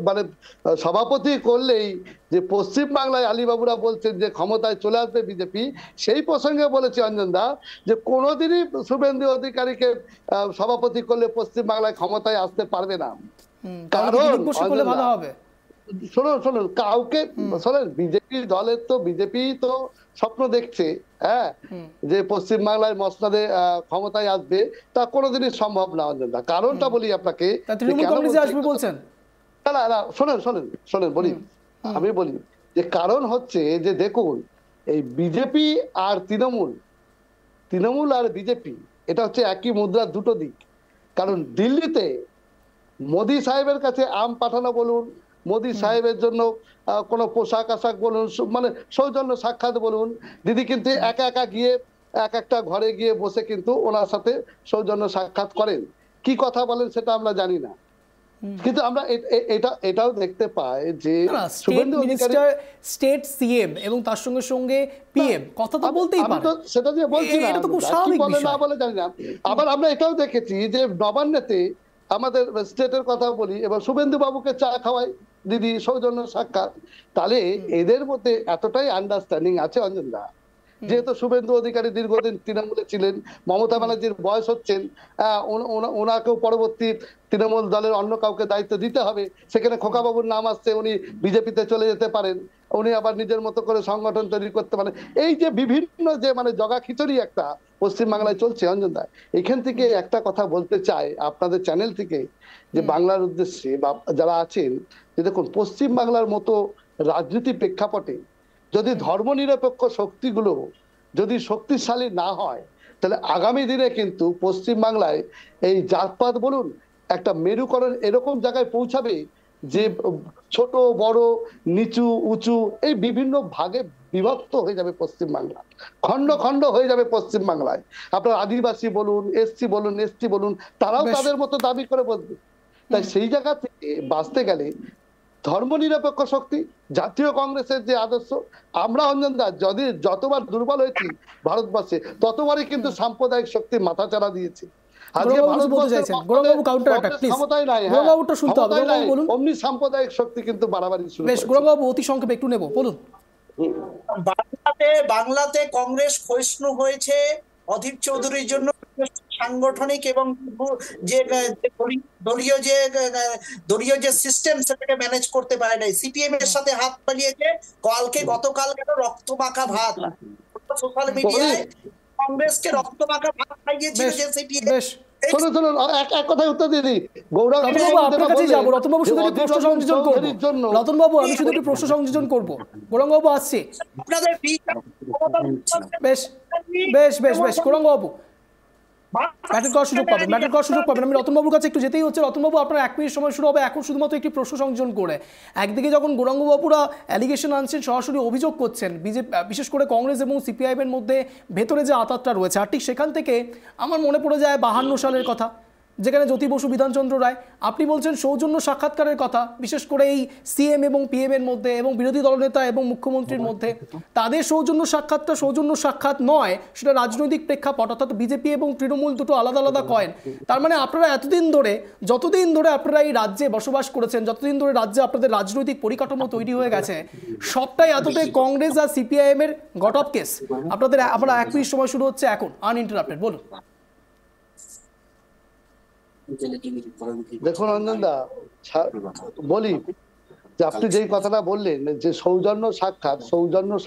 Speaker 3: মানে সভাপতি করলেই যে পশ্চিম বাংলায় আলিবাবুরা বলছেন যে ক্ষমতায় চলে আসবে বিজেপি, সেই প্রসঙ্গে বলেছি অঞ্জন দা যে কোনোদিনই শুভেন্দু অধিকারীকে সভাপতি করলে পশ্চিম বাংলায় ক্ষমতায় আসতে পারবে না। কারণ
Speaker 1: ভালো হবে।
Speaker 3: শুনুন কাউকে শোনেন, বিজেপি তো স্বপ্ন দেখছে, হ্যাঁ, যে পশ্চিম বাংলায় মসনাদে ক্ষমতায় আসবে, তা কোনোদিনই সম্ভব না অঞ্জন দা। কারণটা বলি আপনাকে, না শোনেন বলি, আমি বলি যে কারণ হচ্ছে যে দেখুন, এই বিজেপি আর তৃণমূল আর বিজেপি এটা হচ্ছে একই মুদ্রার দুটো দিক। কারণ দিল্লিতে মোদি সাহেবের কাছে আম পাঠানো বলুন, মোদি সাহেবের জন্য কোনো পোশাক আশাক বলুন, মানে সৌজন্য সাক্ষাৎ বলুন, দিদি কিন্তু একা একা গিয়ে এক একটা ঘরে গিয়ে বসে কিন্তু ওনার সাথে সৌজন্য সাক্ষাৎ করেন। কি কথা বলেন সেটা আমরা জানি না, কিন্তু আমরা এটাও দেখতে পাই যে
Speaker 1: স্টেট সিএম এবং তার সঙ্গে সঙ্গে পিএম কথা তো বলতেই পারে,
Speaker 3: সেটা দিয়ে বলছি না, কি বলে না বলে জানি না। আবার আমরা এটাও দেখেছি যে নবান্নেতে আমাদের স্টেটের কথা বলি এবং শুভেন্দু বাবুকে চা খাওয়াই দিদি, সৌজন্য সাক্ষাৎ। তাহলে এদের মধ্যে এতটাই আন্ডারস্ট্যান্ডিং আছে অঞ্জন দা, যেহেতু শুভেন্দু অধিকারী দীর্ঘদিন তৃণমূলে ছিলেন, মমতা ব্যানার্জির বয়স হচ্ছেন, ওনাকেও পরবর্তী তৃণমূল দলের অন্য কাউকে দায়িত্ব দিতে হবে, সেখানে খোকাবাবুর নাম আসছে, উনি বিজেপিতে চলে যেতে পারেন, উনি আবার নিজের মতো করে সংগঠন তৈরি করতে পারেন। এই যে বিভিন্ন যে মানে জগা খিচুড়ি একটা পশ্চিমবাংলায় চলছে অঞ্জন দা, এখান থেকে একটা কথা বলতে চাই আপনাদের চ্যানেল থেকে, যে বাংলার উদ্দেশ্যে বা যারা আছেন, যে দেখুন পশ্চিম বাংলার মতো রাজনীতি প্রেক্ষাপটে যদি ধর্মনিরপেক্ষ শক্তিগুলো যদি শক্তিশালী না হয়, তাহলে আগামী দিনে কিন্তু পশ্চিম বাংলায় এই জাতপাত বলুন একটা মেরুকরণ এরকম জায়গায় পৌঁছাবে যে ছোট বড় নিচু উঁচু এই বিভিন্ন ভাগে বিভক্ত হয়ে যাবে পশ্চিম বাংলা, খন্ড খন্ড হয়ে যাবে পশ্চিম বাংলায়। আপনার আদিবাসী বলুন, এসসি বলুন, এসটি বলুন, তারাও তাদের মতো দাবি করে বলবে। তাই সেই জায়গা থেকে বাঁচতে গেলে ধর্মনিরপেক্ষ শক্তি, জাতীয় কংগ্রেসের যে আদর্শ, আমরা অঞ্জন দা যদি যতবার দুর্বল হয়েছি ভারতবর্ষে, ততবারই কিন্তু সাম্প্রদায়িক শক্তি মাথাচাড়া দিয়েছে। অমনি সাম্প্রদায়িক শক্তি কিন্তু বাড়াবাড়ি শুরু করেছে।
Speaker 1: অতি সংক্ষেপে একটু নেব, বলুন।
Speaker 4: বাংলাতে কংগ্রেস ক্ষয়িষ্ণু হয়েছে অধীর চৌধুরীর জন্য, সাংগঠনিক এবং যে দলীয় যে সিস্টেম সেটাকে ম্যানেজ করতে পারে নাই। সিপিএম এর সাথে হাত মিলিয়েছে, গতকাল কেন রক্ত মাখা ভাত সোশ্যাল মিডিয়ায় কংগ্রেসকে রক্ত মাখা ভাত খাইয়েছিল যে সিপিএম।
Speaker 3: শোনো শোনো, এক কথায় উত্তর দিয়ে দিই। গৌরব
Speaker 1: রতনবাবু আপনার কাছে যাবো। রতনবাবু শুধু একটু প্রশ্ন সংযোজন করবো। রতনবাবু আমি শুধু একটু প্রশ্ন সংযোজন করবো। গৌরাঙ্গবাবু আসছে।
Speaker 4: আপনাদের
Speaker 1: বেশ বেশ বেশ বেশ গৌরাঙ্গবাবু ম্যাটের করার সুযোগ পাবেন, ম্যাটের করার সুযোগ পাবেন। আমি রতনবাবুর কাছে একটু যেতেই হচ্ছে। রতনবাবু আপনার 1 মিনিট সময় শুরু হবে এখন শুধুমাত্র একটি প্রশ্ন সংযোজন করে। একদিকে যখন গৌরাঙ্গবাবুরা অ্যালিগেশন আনছেন, সরাসরি অভিযোগ করছেন বিজেপি বিশেষ করে কংগ্রেস এবং সিপিআইএম এর মধ্যে ভেতরে যে আঁতাতটা রয়েছে, আর ঠিক সেখান থেকে আমার মনে পড়ে যায় 52 সালের কথা, যেখানে জ্যোতি বসু বিধানচন্দ্র রায়, আপনি বলছেন সৌজন্য সাক্ষাৎকারের কথা, বিশেষ করে এই সিএম এবং পিএম এর মধ্যে এবং বিরোধী দলনেতা এবং মুখ্যমন্ত্রীর মধ্যে। তাদের সৌজন্য সাক্ষাৎটা সৌজন্য সাক্ষাৎ নয়, সেটা রাজনৈতিক প্রেক্ষাপট, অর্থাৎ বিজেপি এবং তৃণমূল দুটো আলাদা আলাদা কয়েন। তার মানে আপনারা এতদিন ধরে, যতদিন ধরে আপনারা এই রাজ্যে বসবাস করেছেন, যতদিন ধরে রাজ্যে আপনাদের রাজনৈতিক পরিকাঠামো তৈরি হয়ে গেছে, সবটাই এতটাই কংগ্রেস আর সিপিআইএম এর গট অফ কেস। আপনারা 1 মিনিট সময় শুরু হচ্ছে এখন, আনইন্টারাপ্টেড, বলুন।
Speaker 3: দেখুন অঞ্জন দা, বলি যে আপনি যেই কথাটা বললেন যে সৌজন্য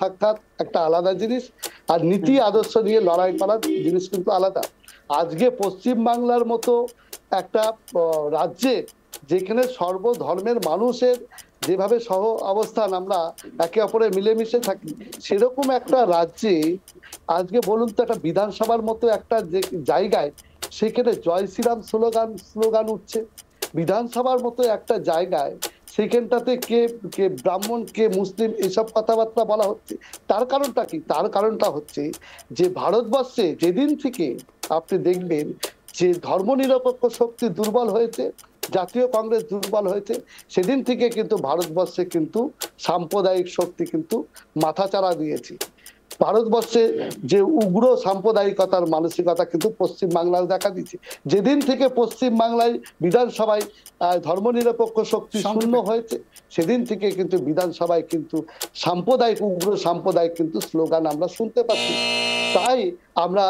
Speaker 3: সাক্ষাৎ একটা আলাদা জিনিস, আর নীতি আদর্শ নিয়ে লড়াই করার জিনিস কিন্তু আলাদা। আজকে পশ্চিম বাংলার মতো একটা রাজ্যে যেখানে সর্বধর্মের মানুষের যেভাবে সহ অবস্থান, আমরা একে অপরের মিলেমিশে থাকি, সেরকম একটা রাজ্যে আজকে বলুন তো একটা বিধানসভার মতো একটা জায়গায় সেখানে জয় শ্রীরাম স্লোগান উঠছে। বিধানসভার মতো একটা জায়গায় সেখানটাতে কে ব্রাহ্মণ কে মুসলিম এসব কথাবার্তা বলা হচ্ছে। তার কারণটা কি? তার কারণটা হচ্ছে যে ভারতবর্ষে যেদিন থেকে আপনি দেখবেন যে ধর্মনিরপেক্ষ শক্তি দুর্বল হয়েছে, জাতীয় কংগ্রেস দুর্বল হয়েছে, সেদিন থেকে কিন্তু ভারতবর্ষে কিন্তু সাম্প্রদায়িক শক্তি কিন্তু মাথাচাড়া দিয়েছে। ভারতবর্ষে যে উগ্র সাম্প্রদায়িকতার মানসিকতা কিন্তু পশ্চিম বাংলায় দেখা দিচ্ছে। যেদিন থেকে পশ্চিম বাংলায় বিধানসভায় ধর্মনিরপেক্ষ শক্তি শূন্য হয়েছে, সেদিন থেকে কিন্তু বিধানসভায় কিন্তু উগ্র সাম্প্রদায়িক কিন্তু স্লোগান আমরা শুনতে পাচ্ছি। তাই আমরা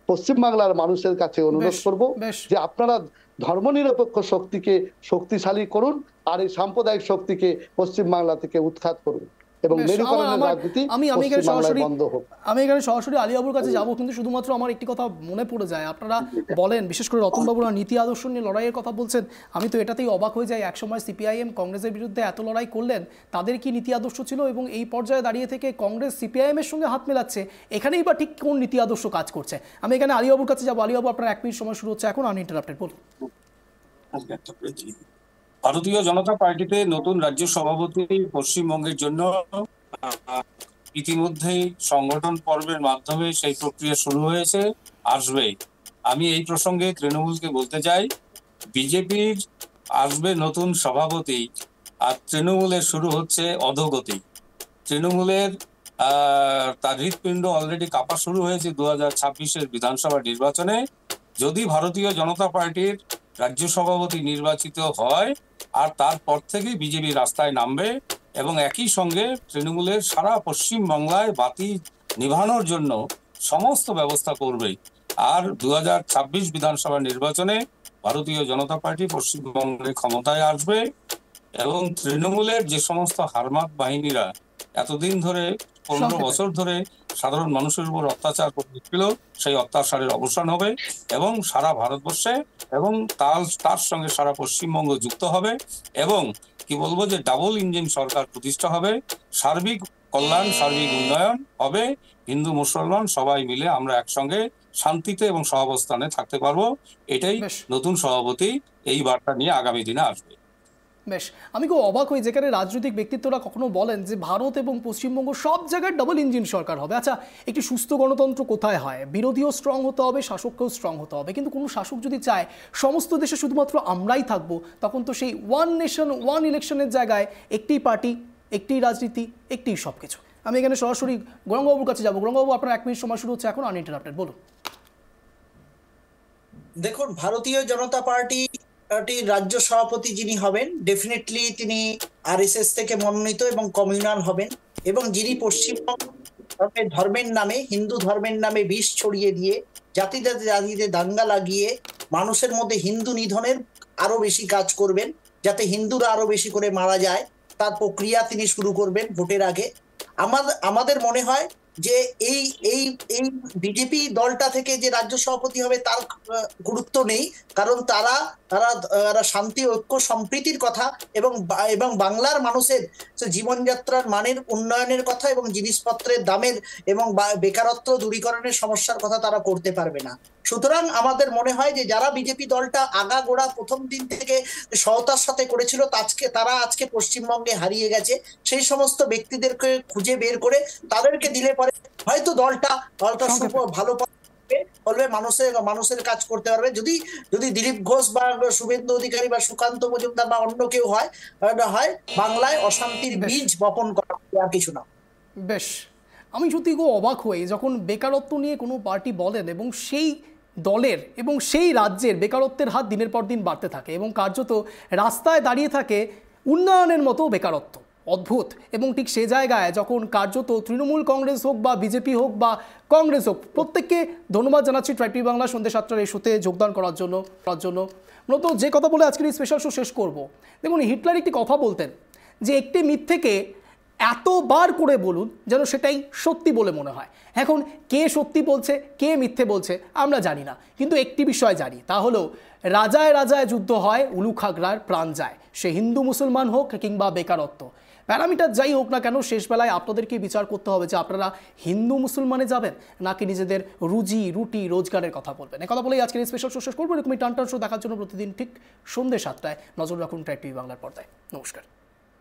Speaker 3: পশ্চিম বাংলার মানুষের কাছে অনুরোধ করব যে আপনারা ধর্মনিরপেক্ষ শক্তিকে শক্তিশালী করুন, আর এই সাম্প্রদায়িক শক্তিকে পশ্চিম বাংলা থেকে উৎখাত করুন এবং
Speaker 1: আমি এখানে সরাসরি আলিবাবুর কাছে যাবো, কিন্তু শুধুমাত্র আমার একটি কথা মনে পড়ে যায়। আপনারা বলেন, বিশেষ করে রতনবাবুরা নীতি আদর্শ নিয়ে লড়াইয়ের কথা বলছেন, আমি তো এটাতেই অবাক হয়ে যাই। একসময় সিপিআইএম কংগ্রেসের বিরুদ্ধে এত লড়াই করলেন, তাদের কি নীতি আদর্শ ছিল? এবং এই পর্যায়ে দাঁড়িয়ে থেকে কংগ্রেস সিপিআইএম এর সঙ্গে হাত মেলাচ্ছে, এখানেই বা ঠিক কোন নীতি আদর্শ কাজ করছে? আমি এখানে আলিবাবুর কাছে যাবো। আলিবাবু আপনার 1 মিনিট সময় শুরু হচ্ছে এখন, আনইন্টারাপ্টেড, বলুন।
Speaker 2: ভারতীয় জনতা পার্টিতে নতুন রাজ্য সভাপতি পশ্চিমবঙ্গের জন্য ইতিমধ্যেই সংগঠন পর্বের মাধ্যমে সেই প্রক্রিয়া শুরু হয়েছে, আসবে। আমি এই প্রসঙ্গে তৃণমূলকে বলতে চাই, বিজেপির আসবে নতুন সভাপতি, আর তৃণমূলের শুরু হচ্ছে অধোগতি। তৃণমূলের তার হৃৎপিণ্ড অলরেডি কাঁপা শুরু হয়েছে 2026-এর বিধানসভা নির্বাচনে। যদি ভারতীয় জনতা পার্টির রাজ্য সভাপতি নির্বাচিত হয়, আর তারপর থেকে বিজেপি রাস্তায় নামবে এবং একই সঙ্গে তৃণমূলের সারা পশ্চিম বাংলায় বাতি নিভানোর জন্য সমস্ত ব্যবস্থা করবে। আর 2026 বিধানসভা নির্বাচনে ভারতীয় জনতা পার্টি পশ্চিমবঙ্গে ক্ষমতায় আসবে এবং তৃণমূলের যে সমস্ত হারমাত বাহিনীরা এতদিন ধরে 15 বছর ধরে সাধারণ মানুষের উপর অত্যাচার করছিল, সেই অত্যাচারের অবসান হবে এবং সারা ভারতবর্ষে এবং তার সঙ্গে সারা পশ্চিমবঙ্গ যুক্ত হবে এবং কি বলবো যে ডাবল ইঞ্জিন সরকার প্রতিষ্ঠা হবে, সার্বিক কল্যাণ সার্বিক উন্নয়ন হবে, হিন্দু মুসলমান সবাই মিলে আমরা একসঙ্গে শান্তিতে এবং সহাবস্থানে থাকতে পারবো। এটাই নতুন সভাপতি এই বার্তা নিয়ে আগামী দিনে আসবে।
Speaker 1: বেশ, আমি খুব অবাক হই যেখানে রাজনৈতিক ব্যক্তিত্বরা কখনো বলেন যে ভারত এবং পশ্চিমবঙ্গ সব জায়গায় ডাবল ইঞ্জিন সরকার হবে। আচ্ছা, একটি সুস্থ গণতন্ত্র কোথায় হয়? বিরোধীও স্ট্রং হতে হবে, শাসককেও স্ট্রং হতে হবে। কিন্তু কোনো শাসক যদি চায় সমস্ত দেশে শুধুমাত্র আমরাই থাকবো, তখন তো সেই ওয়ান নেশন ওয়ান ইলেকশনের জায়গায় একটি পার্টি, একটি রাজনীতি, একটি সব কিছু। আমি এখানে সরাসরি গৌরাঙ্গবাবুর কাছে যাবো। গৌরাঙ্গবাবু আপনার 1 মিনিট সময় শুরু হচ্ছে এখন, আনইন্টারাপ্টেড, বলুন।
Speaker 4: দেখুন, ভারতীয় জনতা পার্টি রাজ্য সভাপতি যিনি হবেন, ডেফিনেটলি তিনি আরএসএস থেকে মনোনীত এবং কমিউনাল হবেন, এবং যিনি পশ্চিমবঙ্গ ধর্মের নামে, হিন্দু ধর্মের নামে বিষ ছড়িয়ে দিয়ে জাতিতে জাতিতে দাঙ্গা লাগিয়ে মানুষের মধ্যে হিন্দু নিধনের আরো বেশি কাজ করবেন, যাতে হিন্দুরা আরো বেশি করে মারা যায় তার প্রক্রিয়া তিনি শুরু করবেন ভোটের আগে। আমাদের মনে হয় যে এই এই এই বিজেপি দলটা থেকে যে রাজ্য সভাপতি হবে তার গুরুত্ব নেই, কারণ তারা তারা শান্তি, ঐক্য, সম্প্রীতির কথা এবং বাংলার মানুষের জীবনযাত্রার মানের উন্নয়নের কথা এবং জিনিসপত্রের দামের এবং বেকারত্ব দূরীকরণের সমস্যার কথা তারা করতে পারবে না। সুতরাং আমাদের মনে হয় যে যারা বিজেপি দলটা আগাগোড়া প্রথম দিন থেকে সততার সাথে করেছিল তারা আজকে পশ্চিমবঙ্গে হারিয়ে গেছে। সেই সমস্ত ব্যক্তিদেরকে খুঁজে বের করে তাদেরকে দিলে পরে হয়তো দলটা ভালো বলবে, মানুষের কাজ করতে পারবে। যদি দিলীপ ঘোষ বা শুভেন্দু অধিকারী বা সুকান্ত মজুমদার বা অন্য কেউ হয় বাংলায় অশান্তির বীজ বপন করা, আর কিছু না।
Speaker 1: বেশ, আমি সত্যি খুব অবাক হই যখন বেকারত্ব নিয়ে কোনো পার্টি বলেন এবং সেই দলের এবং সেই রাজ্যের বেকারত্বের হার দিনের পর দিন বাড়তে থাকে এবং কার্যত রাস্তায় দাঁড়িয়ে থাকে উন্নয়নের মতো বেকারত্ব। অদ্ভুত। এবং ঠিক সে জায়গায় যখন কার্যত তৃণমূল কংগ্রেস হোক বা বিজেপি হোক বা কংগ্রেস হোক, প্রত্যেককে ধন্যবাদ জানাচ্ছি ট্রাইব টিভি বাংলা সন্ধ্যে 7টার এই শোতে যোগদান করার জন্য। মূলত যে কথা বলে আজকের এই স্পেশাল শো শেষ করব, দেখুন হিটলার একটি কথা বলতেন যে একটি মিথ্যেকে এতবার করে বলুন যেন সেটাই সত্যি বলে মনে হয়। এখন কে সত্যি বলছে কে মিথ্যে বলছে আমরা জানি না, কিন্তু একটি বিষয় জানি, তা হলো রাজায় রাজায় যুদ্ধ হয়, উলুখাগড়ার প্রাণ যায়, সে হিন্দু মুসলমান হোক কিংবা বেকারত্ব। প্যারামিটার যাই হোক না কেন, শেষ বেলায় আপনাদেরকে বিচার করতে হবে যে আপনারা হিন্দু মুসলমানে যাবেন নাকি নিজেদের রুটি রোজগারের কথা বলবেন। কথা বলেই আজকের এই স্পেশাল শো শেষ করবো। এরকমই টান শো দেখার জন্য প্রতিদিন ঠিক সন্ধ্যে 7টায় নজর রাখুন ট্রাইব টিভি বাংলার পর্দায়। নমস্কার।